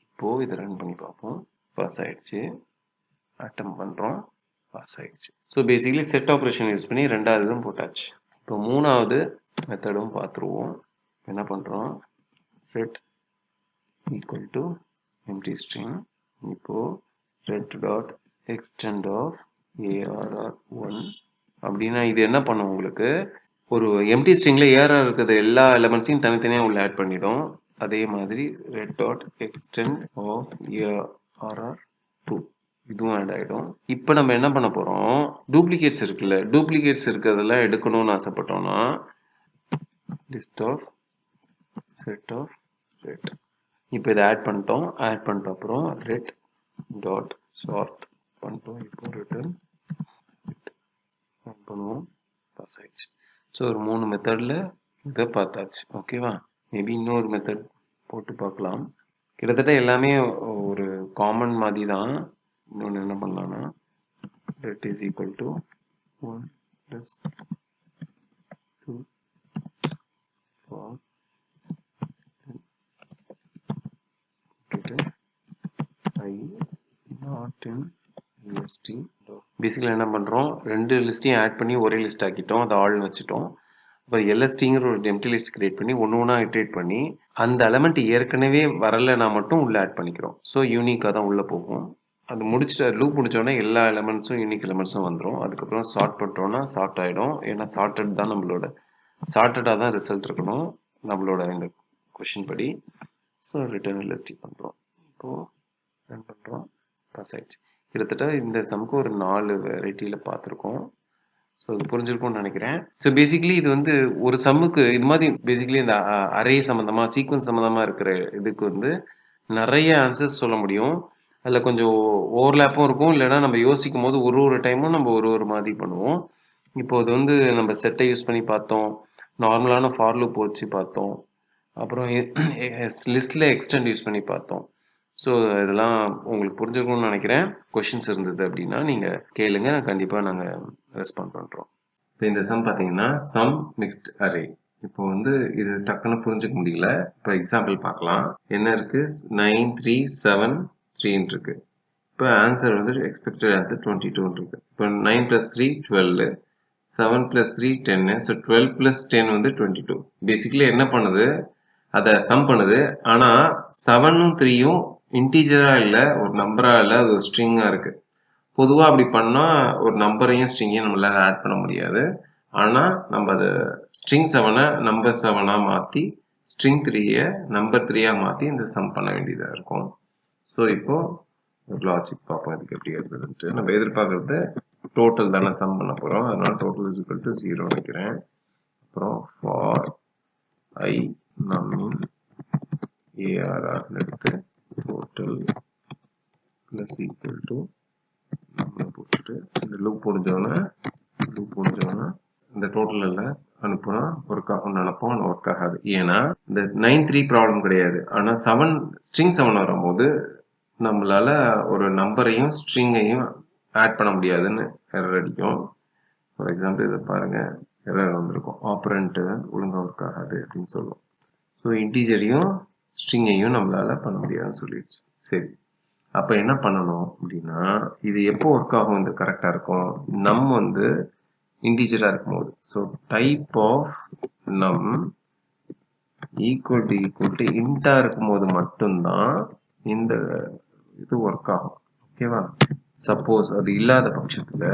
A: இப்போது இதை ரன் பண்ணி பார்ப்போம். பாஸ் ஆகிடுச்சு. அட்டம் பண்ணுறோம், பாஸ் ஆகிடுச்சு. So basically set operation use பண்ணி ரெண்டாவது இதுவும் போட்டாச்சு. இப்போ மூணாவது மெத்தடும் பார்த்துருவோம். என்ன பண்ணுறோம், red equal to empty string. இப்போது red dot extend of ARR 1 அப்படின்னா இது என்ன பண்ணும், உங்களுக்கு ஒரு எம்டி ஸ்ட்ரிங்கில் ஏஆர்ஆர் இருக்கிற எல்லா எலமெண்ட்ஸையும் தனித்தனியாக உள்ள ஆட் பண்ணிடும். அதே மாதிரி red dot extend of ARR 2 இதுவும் ஆட் ஆகிடும். இப்போ நம்ம என்ன பண்ண போகிறோம், டூப்ளிகேட்ஸ் இருக்குல்ல, டூப்ளிகேட்ஸ் இருக்கிறதெல்லாம் எடுக்கணும்னு ஆசைப்பட்டோம்னா list of set of red. இப்போ இதை ஆட் பண்ணிட்டோம். ஆட் பண்ணிட்ட அப்புறம் ரெட் டாட் சார்ட் பண்ணிட்டோம். இப்போ ரிட்டர்ன் ஆட் பண்ணுவோம், பாஸ் ஆயிடுச்சு. ஸோ ஒரு 3 மெத்தடில் இதை பார்த்தாச்சு. ஓகேவா, மேபி இன்னொரு மெத்தட் போட்டு பார்க்கலாம். கிட்டத்தட்ட எல்லாமே ஒரு காமன் மாதிரி தான். இன்னொன்று என்ன பண்ணலான்னா ret is equal to 1 plus 2 for I not in list. Basically என்ன பண்ணுறோம், ரெண்டு லிஸ்ட்டையும் ஆட் பண்ணி ஒரே லிஸ்ட் ஆக்கிட்டோம், அதை ஆல் வச்சுட்டோம். அப்புறம் எல்எஸ்டிங்கிற ஒரு எம்டி லிஸ்ட் கிரியேட் பண்ணி ஒன்று ஒன்றா இட்ரேட் பண்ணி அந்த எலமெண்ட் ஏற்கனவே வரலைன்னா மட்டும் உள்ளே ஆட் பண்ணிக்கிறோம். ஸோ யூனிக்காக தான் உள்ளே போகும். அது முடிச்சுட்டு லூப் முடிச்சோடனே எல்லா எலமெண்ட்ஸும் யூனிக் எலமெண்ட்ஸும் வந்துடும். அதுக்கப்புறம் சார்ட் பண்ணுறோன்னா சார்ட் ஆகிடும். ஏன்னா சார்ட்டட் தான் நம்மளோட, சார்ட்டடாக தான் ரிசல்ட் இருக்கணும் நம்மளோட இந்த கொஷின் படி. ஸோ ரிட்டர்ன் எல்எஸ்டி பண்ணுறோம். இப்போது ரன் பண்ணுறோம், பாஸ் ஆயிடுச்சு. கிட்டத்தட்ட இந்த சம்க்கு ஒரு 4 வெரைட்டியில் பார்த்துருக்கோம். ஸோ அது புரிஞ்சிருக்கும்னு நினைக்கிறேன். ஸோ பேசிக்கலி இது வந்து ஒரு சம்முக்கு இது மாதிரி பேசிக்கலி இந்த அரே சம்மந்தமாக சீக்வன்ஸ் சம்மந்தமாக இருக்கிற இதுக்கு வந்து நிறைய ஆன்சர்ஸ் சொல்ல முடியும். அதில் கொஞ்சம் ஓவர்லேப்பும் இருக்கும். இல்லைனா நம்ம யோசிக்கும் போது ஒரு டைமும் நம்ம ஒரு மாதிரி பண்ணுவோம். இப்போ அது வந்து நம்ம செட்டை யூஸ் பண்ணி பார்த்தோம், நார்மலான ஃபார் லூப் வச்சு பார்த்தோம், அப்புறம் லிஸ்ட்டில் எக்ஸ்டெண்ட் யூஸ் பண்ணி பார்த்தோம். ஸோ இதெல்லாம் உங்களுக்கு புரிஞ்சிருக்கும்னு நினைக்கிறேன். கொஷின்ஸ் இருந்தது அப்படின்னா நீங்கள் கேளுங்க, கண்டிப்பாக நாங்கள் ரெஸ்பாண்ட் பண்ணுறோம். இப்போ இந்த சம் பார்த்தீங்கன்னா சம் மிக்ஸ்ட் அரே. இப்போ வந்து இது டக்குன்னு புரிஞ்சுக்க முடியல. இப்போ எக்ஸாம்பிள் பார்க்கலாம். என்ன இருக்கு, 9 3 7 3 இருக்கு. இப்போ ஆன்சர் வந்து எக்ஸ்பெக்டட் ஆன்சர் 22 இருக்கு. இப்போ 9 + 3 12, 7 + 3 10. ஸோ 12 + 10 வந்து 22. பேசிக்கலி என்ன பண்ணுது, அதை சம் பண்ணுது. ஆனால் 7ம் 3ம் இன்டீஜராக இல்லை, ஒரு நம்பராக இல்லை, அது ஒரு ஸ்ட்ரிங்காக இருக்குது. பொதுவாக அப்படி பண்ணால் ஒரு நம்பரையும் ஸ்ட்ரிங்கையும் நம்மளால் ஆட் பண்ண முடியாது. ஆனால் நம்ம அதை ஸ்ட்ரிங் 7-ஐ நம்பர் 7-ஆக மாற்றி ஸ்ட்ரிங் 3-ஐ நம்பர் 3-ஆக மாற்றி இந்த சம் பண்ண வேண்டியதாக இருக்கும். ஸோ இப்போது ஒரு லாஜிக் பார்ப்போம் இதுக்கு எப்படி இருக்குதுன்ட்டு. நம்ம எதிர்பார்க்குறது டோட்டல் தானே சம் பண்ண போகிறோம், அதனால் டோட்டல் இஸ் ஈக்குவல் டு 0 வைக்கிறேன். அப்புறம் ஃபார் ஐ நம்மின் ஏஆர்ஆர்னு எடுத்து டோட்டல் ப்ளஸ் ஈக்குவல் டு நம்மளை போட்டுட்டு இந்த லூப் முடிஞ்சோன்னே இந்த டோட்டலில் அனுப்புனா ஒர்க் ஆகும்னு நினைப்போம், ஆனால் ஒர்க் ஆகாது. ஏன்னா இந்த 9 3 ப்ராப்ளம் கிடையாது. ஆனால் 7 ஸ்ட்ரிங் 7 வரும்போது நம்மளால் ஒரு நம்பரையும் ஸ்ட்ரிங்கையும் ஆட் பண்ண முடியாதுன்னு எரர் அடிக்கும். ஃபார் எக்ஸாம்பிள் இதை பாருங்கள், எரர் வந்திருக்கும், ஆப்பரண்ட்டு ஒழுங்காக ஒர்க் ஆகாது அப்படின்னு சொல்லுவோம். ஸோ இன்டீஜரையும் ஸ்ட்ரிங்கையும் நம்மளால் பண்ண முடியாதுன்னு சொல்லிடுச்சு. சரி, அப்போ என்ன பண்ணணும் அப்படின்னா, இது எப்போ ஒர்க் ஆகும், இது கரெக்டாக இருக்கும், நம் வந்து இன்டீஜராக இருக்கும்போது. ஸோ டைப் ஆஃப் நம் ஈக்குவல் டு இன்ட்டாக இருக்கும்போது மட்டும்தான் இந்த இது ஒர்க் ஆகும். ஓகேவா, சப்போஸ் அது இல்லாத பட்சத்தில்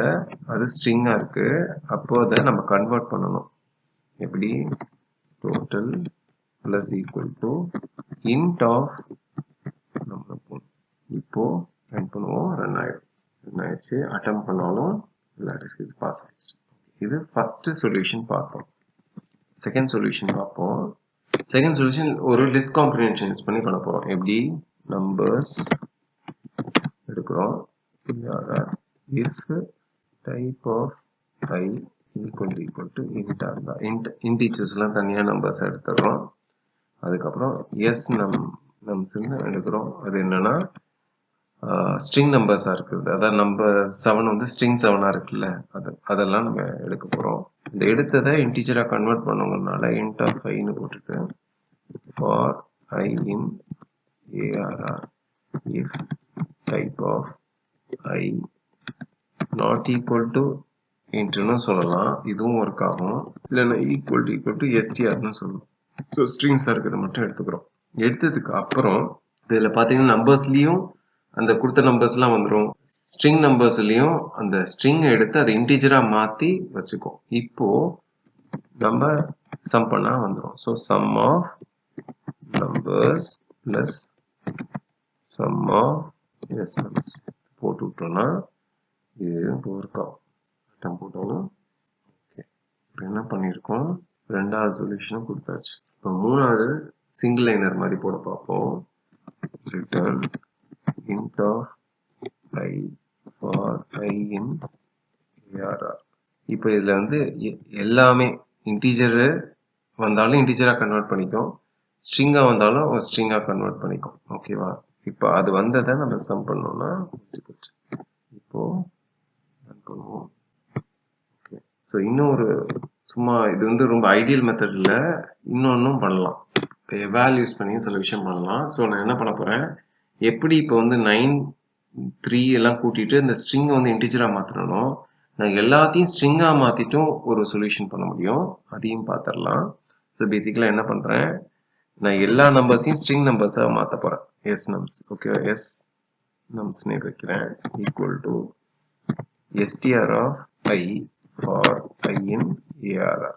A: அது ஸ்ட்ரிங்காக இருக்குது, அப்போ அதை நம்ம கன்வெர்ட் பண்ணணும். எப்படி, total plus equal to int of நம்ம இப்போ ரன் பண்ணுவோம், ரன் ஆயிடுச்சு. அட்டம் பண்ணாலும் லாட்டிஸ் பாஸ் ஆயிடுச்சு. இது ஃபர்ஸ்ட் சொல்யூஷன் பார்த்தோம். செகண்ட் சொல்யூஷன் பார்ப்போம். செகண்ட் சொல்யூஷன் ஒரு லிஸ்ட் காம்ப்ரிஹென்ஷன் யூஸ் பண்ணி பண்ண போகிறோம். எப்படி நம்பர்ஸ் எடுக்கிறோம். if type of I equal to int இருந்தா இன்டீஜர்ஸ்லாம் தனியாக நம்பர்ஸ் எடுத்துடுறோம். அதுக்கப்புறம் எஸ் நம்ஸ்ன்னு எடுக்கிறோம். அது என்னன்னா ஸ்ட்ரிங் நம்பர்ஸாக இருக்குது. அதாவது நம்பர் 7 வந்து ஸ்ட்ரிங் 7ஆக இருக்குல்ல, அதெல்லாம் நம்ம எடுக்க போகிறோம். இந்த எடுத்ததை இன்டீஜராக கன்வெர்ட் பண்ணுங்கனால int of iன்னு போட்டுட்டு for I in ARR if type of I not equal to intன்னு சொல்லலாம். இதுவும் ஒர்க் ஆகும். இல்லைன்னா equal to strன்னு சொல்லலாம். ஸோ ஸ்ட்ரிங்ஸாக இருக்கிறத மட்டும் எடுத்துக்கிறோம். எடுத்ததுக்கு அப்புறம் இதில் பார்த்தீங்கன்னா நம்பர்ஸ்லேயும் அந்த கொடுத்த நம்பர்ஸ்லாம் வந்துடும். ஸ்ட்ரிங் நம்பர்ஸ்லையும் அந்த ஸ்ட்ரிங்கை எடுத்து அதை இன்டீஜராக மாற்றி வச்சுக்கோம். இப்போது நம்ம சம் பண்ணால் வந்துடும். So sum of numbers plus sum of S numbers போட்டு விட்டோம்னா இது ஒர்க் ஆகும். அட்டம் போட்டாலும் ஓகே. இப்போ என்ன பண்ணியிருக்கோம், ரெண்டாவது சொல்யூஷனும் கொடுத்தாச்சு. இப்போ மூணாவது சிங்கிள் லைனர் மாதிரி போட பார்ப்போம். Return int of I for I in ARR. இப்போ இதில் வந்து எல்லாமே இன்டீஜர் வந்தாலும் இன்டீஜராக கன்வெர்ட் பண்ணிக்கும், ஸ்ட்ரிங்காக வந்தாலும் ஒரு ஸ்ட்ரிங்காக கன்வெர்ட் பண்ணிக்கும். ஓகேவா? இப்போ அது வந்ததை நம்ம சம் பண்ணோம்னா இப்போது ரன் பண்ணுவோம். ஓகே. ஸோ இன்னும் ஒரு சும்மா இது வந்து ரொம்ப ஐடியல் மெத்தடில் இன்னொன்றும் பண்ணலாம். இப்போ எவால் யூஸ் பண்ணி சில விஷயம் பண்ணலாம். ஸோ நான் என்ன பண்ண போகிறேன், எப்படி இப்போ வந்து 9, 3 எல்லாம் கூட்டிட்டு இந்த ஸ்ட்ரிங்கை வந்து இன்டீஜராக மாற்றணும், நான் எல்லாத்தையும் ஸ்ட்ரிங்காக மாற்றிட்டும் ஒரு சொல்யூஷன் பண்ண முடியும். அதையும் பார்த்துடலாம். ஸோ பேசிக்கலாக என்ன பண்ணுறேன், நான் எல்லா நம்பர்ஸையும் ஸ்ட்ரிங் நம்பர்ஸாக மாற்ற போகிறேன். S nums. ஓகே, எஸ் நம்ஸ்னே வைக்கிறேன். Equal to str of I for I in ARR.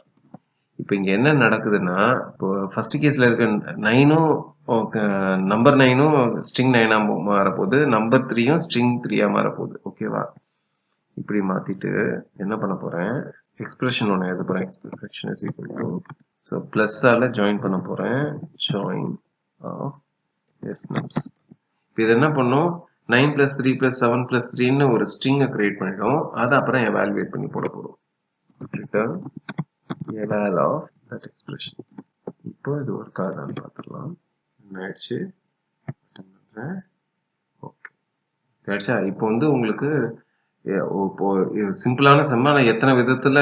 A: இப்போ இங்கே என்ன நடக்குதுன்னா, இப்போ ஃபர்ஸ்ட் கேஸில் இருக்க 9ம் நம்பர் 9ம் ஸ்ட்ரிங் 9ஆக மாறப்போகுது, நம்பர் 3யும் ஸ்ட்ரிங் 3ஆக மாறப்போகுது. ஓகேவா? இப்படி மாற்றிட்டு என்ன பண்ண போகிறேன், எக்ஸ்பிரஷன் ஒன்று எழுத போகிறேன். Expression is equal to, so ப்ளஸ்ஸால் ஜாயின் பண்ண போகிறேன். Join of S nums. இப்போ இது என்ன பண்ணும், 9 + 3 + 7 + 3ன்னு ஒரு ஸ்ட்ரிங்கை கிரியேட் பண்ணிடும். அதை அப்புறம் எவாலுவேட் பண்ணி போட போகிறோம். Return eval of that expression. இப்போ இது ஒர்க் ஆகுதான்னு பார்த்துடலாம். என்ன ஆயிடுச்சு, ஓகே ஆயிடுச்சா? இப்போ வந்து உங்களுக்கு இப்போ சிம்பிளான செம்ம எத்தனை விதத்தில்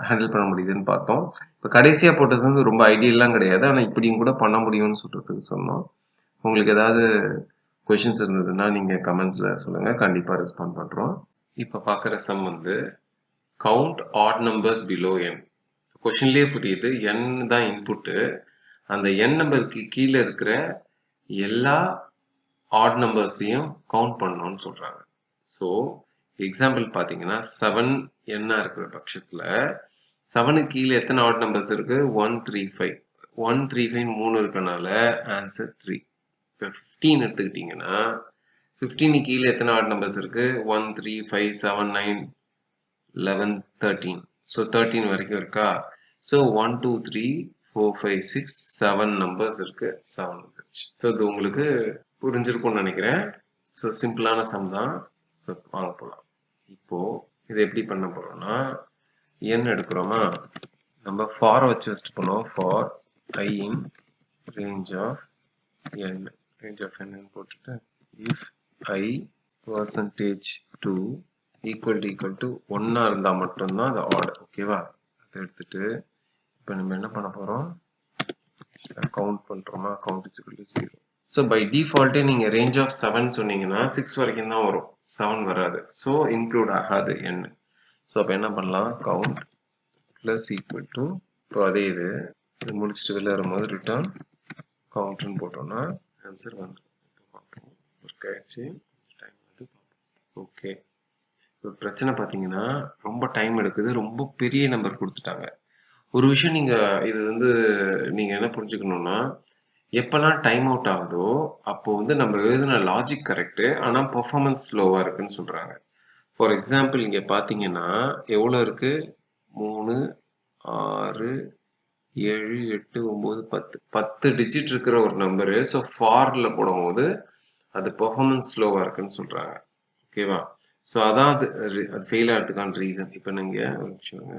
A: ஹேண்டில் பண்ண முடியுதுன்னு பார்த்தோம். இப்போ கடைசியாக போட்டது வந்து ரொம்ப ஐடியெல்லாம் கிடையாது, ஆனால் இப்படியும் கூட பண்ண முடியும்னு சொல்கிறதுக்கு சொன்னோம். உங்களுக்கு ஏதாவது கொஷின்ஸ் இருந்ததுன்னா நீங்கள் கமெண்ட்ஸில் சொல்லுங்கள், கண்டிப்பாக ரெஸ்பாண்ட் பண்ணுறோம். இப்போ பார்க்குற சம் வந்து count odd numbers below n. கொஷின்லேயே புரியுது, n தான் இன்புட்டு. அந்த n நம்பருக்கு கீழே இருக்கிற எல்லா ஆட் நம்பர்ஸையும் கவுண்ட் பண்ணணும்னு சொல்கிறாங்க. ஸோ எக்ஸாம்பிள் பார்த்தீங்கன்னா 7 n இருக்கிற பட்சத்தில் 7க்கு கீழே எத்தனை ஆட் நம்பர்ஸ் இருக்குது, 135. 135 3 இருக்கனால ஆன்சர் 3. இப்போ 15 எடுத்துக்கிட்டிங்கன்னா 15க்கு கீழே எத்தனை ஆட் நம்பர்ஸ் இருக்குது, 1 3 5 7 9 11 13. ஸோ 13 வரைக்கும் இருக்கா. ஸோ 1 2 3 4 5 6 7 நம்பர்ஸ் இருக்கு. 7 வந்துருச்சு. ஸோ இது உங்களுக்கு புரிஞ்சிருக்கும்னு நினைக்கிறேன். ஸோ சிம்பிளான சம் தான். ஸோ வாங்க போகலாம். இப்போ இதை எப்படி பண்ண போறோம்னா, n எடுக்கிறோமா, நம்ம ஃபார் வச்சு வச்சுட்டு போனோம். For I in range of n, range of n போட்டுட்டு if I %2 equal to 1 இருந்தால் மட்டும்தான் அது ஆட். ஓகேவா? அதை எடுத்துட்டு இப்போ நம்ம என்ன பண்ண போகிறோம், கவுண்ட் பண்ணுறோமா, count is equal to 0. So by டிஃபால்ட்டே நீங்கள் ரேஞ்ச் ஆஃப் 7 சொன்னீங்கன்னா 6 வரைக்கும் தான் வரும், 7 வராது. ஸோ இன்க்ளூட் ஆகாது n. ஸோ அப்போ என்ன பண்ணலாம், கவுண்ட் ப்ளஸ் ஈக்குவல் டு, இப்போ அதே இது முடிச்சுட்டு வெளில வரும்போது ரிட்டர்ன் கவுண்ட்னு போட்டோம்னா ஆன்சர் வந்துடும். ஒர்க் ஆயிடுச்சு. டைம் வந்து ஓகே. இப்போ பிரச்சனை பார்த்தீங்கன்னா ரொம்ப டைம் எடுக்குது, ரொம்ப பெரிய நம்பர் கொடுத்துட்டாங்க. ஒரு விஷயம் இது வந்து நீங்கள் என்ன புரிஞ்சுக்கணுன்னா, எப்போல்லாம் டைம் அவுட் ஆகுதோ அப்போ வந்து நம்ம எழுதின லாஜிக் கரெக்டு, ஆனால் பர்ஃபார்மன்ஸ் ஸ்லோவாக இருக்குன்னு சொல்கிறாங்க. ஃபார் எக்ஸாம்பிள் இங்கே பார்த்தீங்கன்னா எவ்வளோ இருக்குது, 3 6 7, 8, 9, 10. 10 டிஜிட் இருக்கிற ஒரு நம்பரு. ஸோ ஃபார்ல போடும்போது அது பெர்ஃபார்மன்ஸ் ஸ்லோவா இருக்குன்னு சொல்றாங்க. ஓகேவா? ஸோ அதான் அது ஃபெயில் ஆகிறதுக்கான ரீசன். இப்போ நீங்க ஒரு நிமிஷங்க.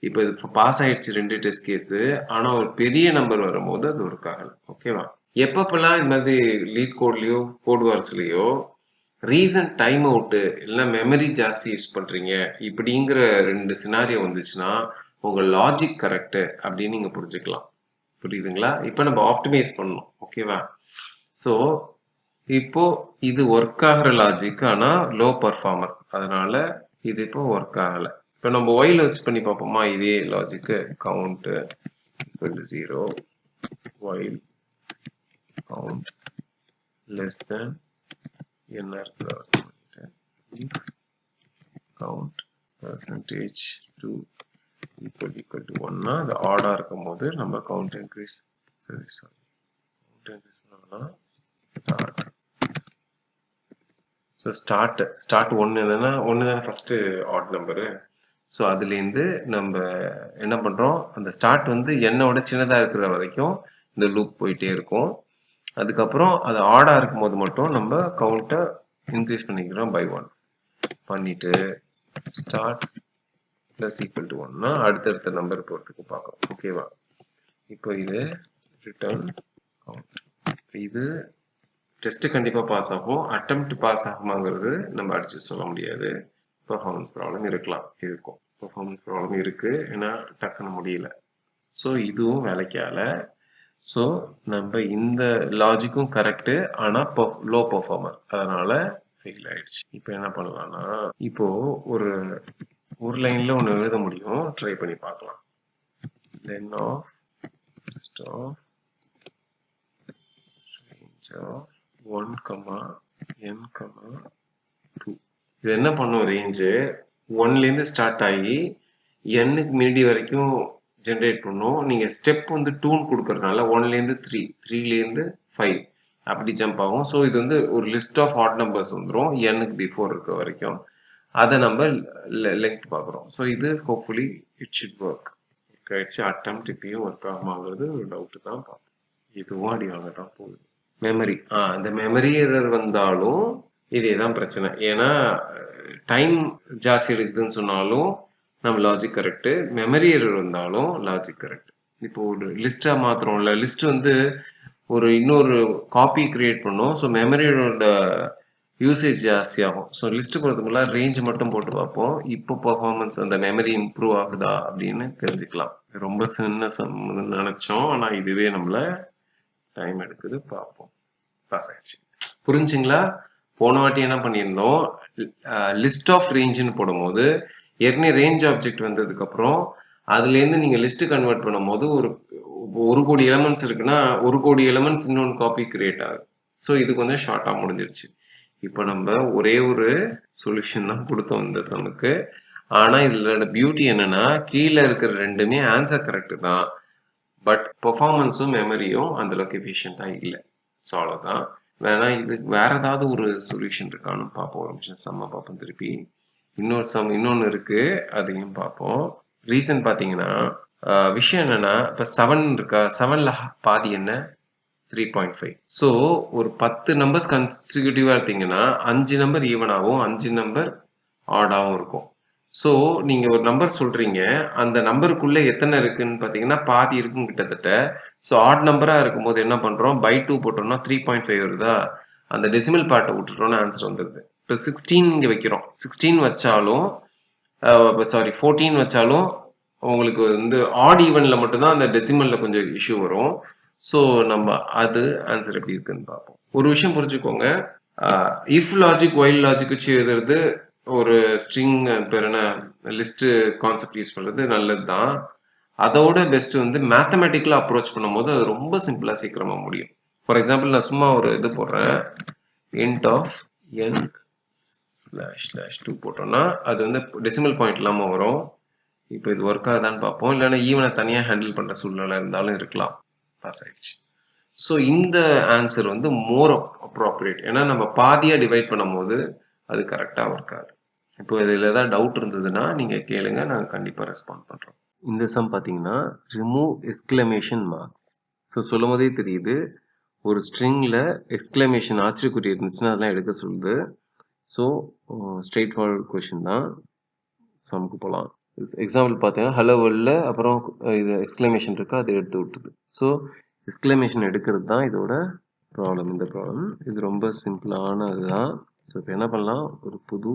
A: இப்போ இது பாஸ் ஆயிடுச்சு 2 டெஸ்ட் கேஸு. ஆனா ஒரு பெரிய நம்பர் வரும்போது அது ஒர்க் ஆகல. ஓகேவா? எப்பப்பெல்லாம் இந்த மாதிரி லீட் கோட்லயோ, கோட் வார்ஸ்லயோ ரீசன் டைம் அவுட் இல்லைன்னா மெமரி ஜாஸ்தி யூஸ் பண்றீங்க இப்படிங்கிற 2 சினாரியோ வந்துச்சுன்னா உங்க லாஜிக் கரெக்ட் அப்படின்னு நீங்க புரிஞ்சுக்கலாம். புரியுதுங்களா? இப்போ நம்ம ஆப்டிமைஸ் பண்ணணும். ஓகேவா? ஸோ இப்போ இது ஒர்க் ஆகிற லாஜிக் ஆனா லோ பர்ஃபார்மர், அதனால இது இப்போ ஒர்க் ஆகல. இப்போ நம்ம ஒயில வச்சு பண்ணி பார்ப்போமா? இதே logic count 0 while count less than என்ன இருக்கு count percentage to equal to 1 அது ஆடா இருக்கும் போது நம்ம கவுண்ட் இன்க்ரீஸ் கவுண்ட் இன்க்ரீஸ் பண்ணலாம். ஸ்டார்ட் ஸோ ஸ்டார்ட் 1 என்னன்னா 1 தானே ஃபர்ஸ்ட் ஆட் நம்பரு. ஸோ அதுலேருந்து நம்ம என்ன பண்ணுறோம், அந்த ஸ்டார்ட் வந்து என்னோட சின்னதாக இருக்கிற வரைக்கும் இந்த லூப் போயிட்டே இருக்கும். அதுக்கப்புறம் அது ஆடாக இருக்கும்போது மட்டும் நம்ம கவுண்ட்டை இன்க்ரீஸ் பண்ணிக்கிறோம் பை 1 பண்ணிட்டு ஸ்டார்ட் ப்ளஸ் ஈக்குவல் டு 1னா அடுத்தடுத்த நம்பர் போகிறதுக்கு பார்க்குறோம். ஓகேவா? இப்போ இது ரிட்டர்ன் கவுண்ட். இது டெஸ்ட் கண்டிப்பாக பாஸ் ஆகும். அட்டெம்ப்ட் பாஸ் ஆகுமாங்கிறது நம்ம அடிச்சு சொல்ல முடியாது. பெர்ஃபார்மன்ஸ் ப்ராப்ளம் இருக்கும். பெர்ஃபார்மன்ஸ் ப்ராப்ளம் இருக்கு, ஏன்னா டக்குன்னு முடியல. ஸோ இதுவும் வேலைக்கால. ஸோ நம்ம இந்த லாஜிக்கும் கரெக்டு, ஆனால் லோ பெர்ஃபார்மர், அதனால ஃபெயில் ஆயிடுச்சு. இப்போ என்ன பண்ணலாம்னா, இப்போ ஒரு லைன்ல ஒன்று எழுத முடியும், ட்ரை பண்ணி பார்க்கலாம். len of list of range of 1, n, 2. இது என்ன பண்ணும்? ரேஞ்சு 1லேருந்து ஸ்டார்ட் ஆகி n-க்கு மீடி வரைக்கும் ஜென்ரேட் பண்ணும். நீங்க ஸ்டெப் வந்து 2ன்னு கொடுக்கறதுனால 1லேருந்து 3, 3லேருந்து 5 அப்படி ஜம்ப் ஆகும். ஸோ இது வந்து ஒரு லிஸ்ட் ஆஃப் ஆட் நம்பர்ஸ் வந்துடும் n-க்கு பிஃபோர் இருக்க வரைக்கும். அதை நம்ம லெங்த் பார்க்குறோம். ஸோ இது ஹோப்ஃபுல்லி இட் ஷுட் ஒர்க். ஆயிடுச்சு. அட்டெம்ப்ட் இப்பயும் ஒர்க் ஆகுமாங்கிறது ஒரு டவுட்டு தான். பார்த்தோம். இதுவும் அடி வாங்க தான் போகுது. மெமரி இந்த மெமரி எரர் வந்தாலும் இதே தான் பிரச்சனை. ஏன்னா டைம் ஜாஸ்தி எடுக்குதுன்னு சொன்னாலும் நம்ம லாஜிக் கரெக்டு, மெமரி எரர் வந்தாலும் லாஜிக் கரெக்ட். இப்போ ஒரு லிஸ்ட்டாக மாத்திரம்ல, லிஸ்ட் வந்து இன்னொரு காப்பி கிரியேட் பண்ணும். ஸோ மெமரியோட யூசேஜ் ஜாஸ்தியாகும். ஸோ லிஸ்ட் போகிறதுக்குள்ள ரேஞ்ச் மட்டும் போட்டு பார்ப்போம். இப்போ பர்ஃபார்மன்ஸ் அந்த மெமரி இம்ப்ரூவ் ஆகுதா அப்படின்னு தெரிஞ்சுக்கலாம். ரொம்ப சின்ன நினைச்சோம், ஆனால் இதுவே நம்மள டைம் எடுக்குது. பார்ப்போம். பாஸ் ஆயிடுச்சு. புரிஞ்சுங்களா? போன வாட்டி என்ன பண்ணியிருந்தோம், லிஸ்ட் ஆஃப் ரேஞ்சுன்னு போடும்போது ஏற்கனவே ரேஞ்ச் ஆப்ஜெக்ட் வந்ததுக்கு அப்புறம் அதுலேருந்து நீங்க லிஸ்ட் கன்வெர்ட் பண்ணும்போது ஒரு கோடி எலமெண்ட்ஸ் இருக்குன்னா 1 கோடி எலமெண்ட்ஸ் இன்னொன்று காப்பி கிரியேட் ஆகும். ஸோ இது கொஞ்சம் ஷார்ட்டாக முடிஞ்சிருச்சு. இப்போ நம்ம ஒரே ஒரு சொல்யூஷன் தான் கொடுத்தோம் இந்த சம்முக்கு. ஆனால் இதோட பியூட்டி என்னன்னா, கீழே இருக்கிற ரெண்டுமே ஆன்சர் கரெக்ட் தான், பட் பெர்ஃபார்மன்ஸும் மெமரியும் அந்த அளவுக்கு எஃபிஷியண்டாக இல்லை. ஸோ அவ்வளோதான். வேணா இது வேற ஏதாவது ஒரு சொல்யூஷன் இருக்கான்னு பார்ப்போம். ஒரு நிமிஷம் செம்ம பார்ப்போம். திருப்பி இன்னொன்று இருக்கு, அதையும் பார்ப்போம். ரீசன் பார்த்தீங்கன்னா, விஷயம் என்னன்னா, இப்போ 7 இருக்கா, 7ல பாதி என்ன 3.5. ஸோ ஒரு 10 நம்பர்ஸ் கன்சிக்யூட்டிவா எடுத்தீங்கன்னா 5 நம்பர் ஈவனாகவும் 5 நம்பர் ஆடாகவும் இருக்கும். ஸோ நீங்க ஒரு நம்பர் சொல்றீங்க, அந்த நம்பருக்குள்ள எத்தனை இருக்குன்னு பார்த்தீங்கன்னா பாதி இருக்கும் கிட்டத்தட்ட. ஸோ ஆட் நம்பரா இருக்கும்போது என்ன பண்றோம், பை 2 போட்டோம்னா 3.5 வருதா, அந்த டெசிமல் பார்ட்டை விட்டுட்டோம்னா ஆன்சர் வந்துடுது. இப்போ 16 இங்கே வைக்கிறோம். 16 வச்சாலும் 14 வச்சாலும் உங்களுக்கு வந்து ஆட் ஈவன்ல மட்டும்தான் அந்த டெசிமல்ல கொஞ்சம் இஷ்யூ வரும். ஸோ நம்ம அது ஆன்சர் எப்படி இருக்குன்னு பார்ப்போம். ஒரு விஷயம் புரிஞ்சுக்கோங்க, இஃப் லாஜிக் ஒயில் லாஜிக் வச்சு எழுதுறது, ஒரு ஸ்ட்ரிங் பேர் என்ன லிஸ்ட் கான்செப்ட் யூஸ் பண்றது நல்லது தான். அதோட பெஸ்ட் வந்து மேத்தமெட்டிக்கலா அப்ரோச் பண்ணும்போது அது ரொம்ப சிம்பிளா சீக்கிரமா முடியும். ஃபார் எக்ஸாம்பிள் நான் சும்மா ஒரு இது போடுறேன், int ஆஃப் n/2 போட்டோம்னா அது வந்து டெசிமல் பாயிண்ட் இல்லாம வரும். இப்போ இது ஒர்க் ஆகுதான்னு பார்ப்போம். இல்லைன்னா ஈவனை தனியாக ஹேண்டில் பண்ற சூழ்நிலை இருந்தாலும் இருக்கலாம். பாஸ் ஆயிடுச்சு. ஸோ இந்த ஆன்சர் வந்து மோர் அப்ராப்ரியேட். ஏன்னா நம்ம பாதியாக டிவைட் பண்ணும்போது அது கரெக்டாக ஒர்க் ஆகுது. இப்போ இதில் ஏதாவது டவுட் இருந்ததுன்னா நீங்கள் கேளுங்க, நாங்கள் கண்டிப்பாக ரெஸ்பாண்ட் பண்ணுறோம். இந்த சம் பார்த்தீங்கன்னா ரிமூவ் எக்ஸ்க்ளமேஷன் மார்க்ஸ். ஸோ சொல்லும் போதே தெரியுது ஒரு ஸ்ட்ரிங்கில் எக்ஸ்க்ளமேஷன் ஆச்சரியக்குறி இருந்துச்சுன்னா அதெல்லாம் எடுக்க சொல்லுது. ஸோ ஸ்ட்ரெயிட் ஃபார்வர்ட் கொஷின் தான். சம்க்கு போகலாம். எக்ஸாம்பிள் பார்த்தீங்கன்னா ஹலோ வேர்ல்டில் அப்புறம் இது எக்ஸ்க்ளமேஷன் இருக்கா அதை எடுத்து விட்டுது. ஸோ எக்ஸ்க்ளமேஷன் எடுக்கிறது தான் இதோட ப்ராப்ளம். இந்த ப்ராப்ளம் இது ரொம்ப சிம்பிளான இதுதான். ஸோ இப்போ என்ன பண்ணலாம், ஒரு புது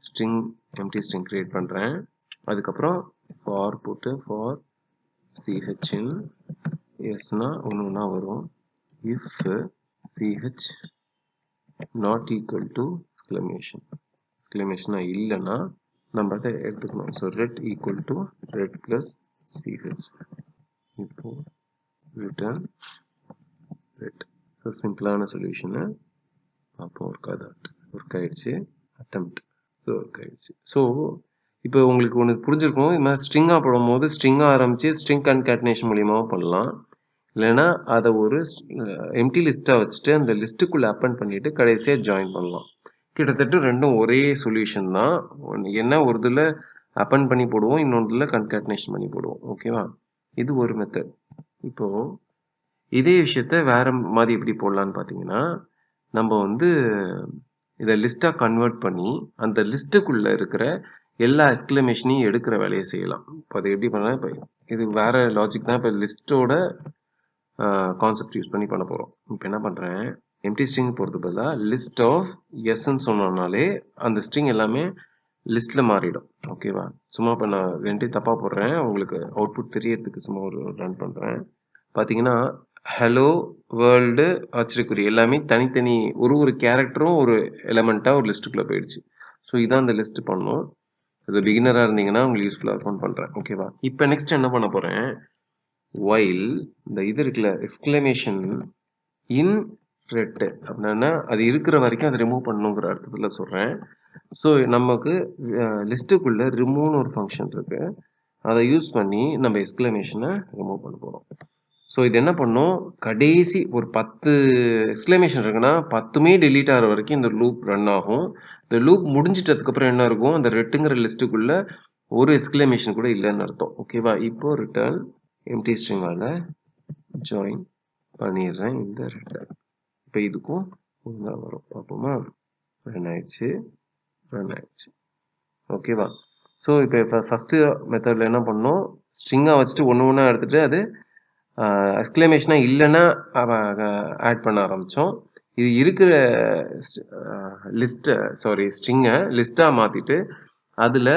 A: ஸ்ட்ரிங் எம்டி ஸ்ட்ரிங் க்ரியேட் பண்ணுறேன். அதுக்கப்புறம் ஃபார் போட்டு ஃபார் சிஹெச்இன் எஸ்னா ஒன்று ஒன்றா வரும். If CH not equal to exclamation, எக்ஸ்க்ளமேஷனாக இல்லைன்னா நம்ம அதை எடுத்துக்கணும். So ret equal to ret plus CH. இப்போ ரிட்டர்ன் ரெட். ஸோ சிம்பிளான சொல்யூஷனை பார்ப்போம். ஒர்க் ஆயிடுச்சு. அட்டெம்ப்ட். ஸோ ஒர்க் ஆயிடுச்சு. ஸோ இப்போ உங்களுக்கு ஒன்று புரிஞ்சிருக்கும். இது மாதிரி ஸ்ட்ரிங்காக போடும்போது ஸ்ட்ரிங்காக ஆரம்பித்து ஸ்ட்ரிங் கன்கேட்னேஷன் மூலியமாகவும் பண்ணலாம். இல்லைன்னா அதை ஒரு எம்டி லிஸ்ட்டாக வச்சுட்டு அந்த லிஸ்ட்டுக்குள்ளே அப்பெண்ட் பண்ணிவிட்டு கடைசியாக ஜாயின் பண்ணலாம். கிட்டத்தட்ட ரெண்டும் ஒரே சொல்யூஷன் தான். என்ன ஒரு இதில் அப்பெண்ட் பண்ணி போடுவோம், இன்னொன்றில் கன்கேட்னேஷன் பண்ணி போடுவோம். ஓகேவா? இது ஒரு மெத்தட். இப்போது இதே விஷயத்த வேறு மாதிரி எப்படி போடலான்னு பார்த்தீங்கன்னா, நம்ம வந்து இதை லிஸ்ட்டாக கன்வெர்ட் பண்ணி அந்த லிஸ்ட்டுக்குள்ளே இருக்கிற எல்லா எக்ஸ்க்ளமேஷனையும் எடுக்கிற வேலையை செய்யலாம். இப்போ அதை எப்படி பண்ணலாம், இப்போ இது வேறு லாஜிக் தான். இப்போ லிஸ்ட்டோட கான்செப்ட் யூஸ் பண்ணி பண்ண போகிறோம். இப்போ என்ன பண்ணுறேன், எம்டி ஸ்ட்ரிங் போகிறது பதிலாக லிஸ்ட் ஆஃப் எஸ்ன்னு சொன்னோம்னாலே அந்த ஸ்ட்ரிங் எல்லாமே லிஸ்ட்டில் மாறிடும். ஓகேவா? சும்மா இப்போ நான் ரெண்டையும் தப்பாக போடுறேன், உங்களுக்கு அவுட்புட் தெரியறதுக்கு சும்மா ஒரு ரன் பண்ணுறேன். பார்த்தீங்கன்னா ஹலோ வேர்ல்டு ஆச்சரியக்குறி எல்லாமே தனித்தனி ஒரு கேரக்டரும் ஒரு எலமெண்ட்டாக ஒரு லிஸ்ட்டுக்குள்ளே போயிடுச்சு. ஸோ இதான் அந்த லிஸ்ட்டு பண்ணணும். இது பிகினராக இருந்தீங்கன்னா உங்களுக்கு யூஸ்ஃபுல்லாக இருக்கும்னு பண்ணுறேன். ஓகேவா? இப்போ நெக்ஸ்ட் என்ன பண்ண போகிறேன், வைல் இந்த இது இருக்குல்ல எக்ஸ்க்ளமேஷன் இன் ரெட் அப்படின்னா அது இருக்கிற வரைக்கும் அதை ரிமூவ் பண்ணணுங்கிற அர்த்தத்தில் சொல்கிறேன். ஸோ நமக்கு லிஸ்ட்டுக்குள்ளே ரிமூவ்னு ஒரு ஃபங்க்ஷன் இருக்குது. அதை யூஸ் பண்ணி நம்ம எக்ஸ்க்ளமேஷனை ரிமூவ் பண்ண போகிறோம். ஸோ இது என்ன பண்ணும், கடைசி ஒரு 10 எக்ஸ்க்ளமேஷன் இருக்குன்னா 10மே டெலீட் ஆகிற வரைக்கும் இந்த லூப் ரன் ஆகும். இந்த லூப் முடிஞ்சிட்டதுக்கப்புறம் என்ன இருக்கும், அந்த ரெட்டுங்கிற லிஸ்ட்டுக்குள்ளே ஒரு எக்ஸ்க்ளமேஷன் கூட இல்லைன்னு அர்த்தம். ஓகேவா? இப்போ ரிட்டர்ன் எம்டி ஸ்ட்ரிங்கால் ஜாயின் பண்ணிடுறேன் இந்த ரெட்டை. இப்போ இதுக்கும் ஒன்றா வரும். பார்ப்போமா? ரன் ஆயிடுச்சு. ஓகேவா? ஸோ இப்போ ஃபஸ்ட்டு மெத்தடில் என்ன பண்ணோம், ஸ்ட்ரிங்காக வச்சுட்டு ஒன்று ஒன்றா எடுத்துகிட்டு அது எக்ஸ்க்ளமேஷனாக இல்லைன்னா ஆட் பண்ண ஆரம்பித்தோம். இது இருக்கிற ஸ்ட்ரிங்கை லிஸ்ட்டாக மாற்றிட்டு அதில்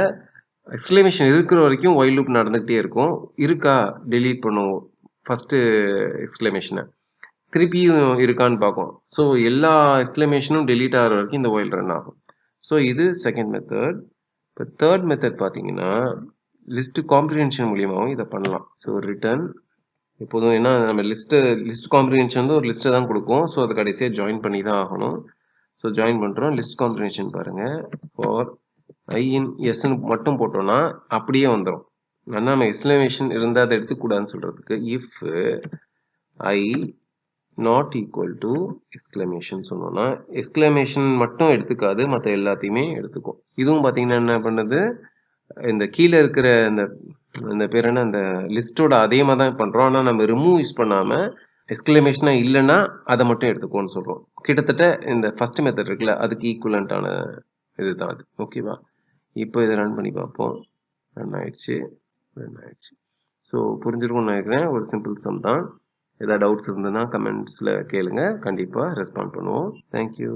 A: எக்ஸ்க்ளமேஷன் இருக்கிற வரைக்கும் ஒயில் லூப் நடந்துக்கிட்டே இருக்கும். இருக்கா டெலீட் பண்ணுவோம் ஃபஸ்ட்டு எக்ஸ்க்ளமேஷனை, திருப்பியும் இருக்கான்னு பார்க்கும். ஸோ எல்லா எக்ஸ்க்ளமேஷனும் டெலீட் ஆகிற வரைக்கும் இந்த ஒயில் ரன் ஆகும். ஸோ இது செகண்ட் மெத்தட். இப்போ தேர்ட் மெத்தட் பார்த்தீங்கன்னா லிஸ்ட்டு காம்ப்ரிஹென்ஷன் மூலியமாகவும் இதை பண்ணலாம். ஸோ ரிட்டர்ன் எப்போதும் ஏன்னா நம்ம லிஸ்ட் காம்ப்ரிஹென்ஷன் வந்து ஒரு லிஸ்ட்டை தான் கொடுக்கும். ஸோ அதை கடைசியாக ஜாயின் பண்ணி தான் ஆகணும். ஸோ ஜாயின் பண்ணுறோம். லிஸ்ட் காம்ப்ரிஹென்ஷன் பாருங்கள். ஃபார் ஐ இன் எஸ்ன்னு மட்டும் போட்டோன்னா அப்படியே வந்துடும். ஆனால் நம்ம எக்ஸ்க்ளமேஷன் இருந்தால் அதை எடுத்துக்கூடாதுன்னு சொல்கிறதுக்கு if I not equal to exclamation சொன்னோன்னா எக்ஸ்க்ளமேஷன் மட்டும் எடுத்துக்காது, மற்ற எல்லாத்தையுமே எடுத்துக்கும். இதுவும் பார்த்தீங்கன்னா என்ன பண்ணுது, இந்த கீழே இருக்கிற இந்த பேர் என்ன, அந்த லிஸ்ட்டோட அதே மாதிரி தான் பண்ணுறோம். ஆனால் நம்ம ரிமூவ் யூஸ் பண்ணாமல் எக்ஸ்க்ளமேஷனாக இல்லைன்னா அதை மட்டும் எடுத்துக்கோன்னு சொல்கிறோம். கிட்டத்தட்ட இந்த ஃபஸ்ட் மெத்தட் இருக்குல்ல அதுக்கு ஈக்குவலண்ட்டான இது தான் அது. ஓகேவா? இப்போ இதை ரன் பண்ணி பார்ப்போம். ரன் ஆயிடுச்சு. ஸோ புரிஞ்சிருக்கும்னு நினைக்கிறேன். ஒரு சிம்பிள் சம் தான். ஏதாவது டவுட்ஸ் இருந்ததுன்னா கமெண்ட்ஸில் கேளுங்க, கண்டிப்பாக ரெஸ்பாண்ட் பண்ணுவோம். தேங்க்யூ.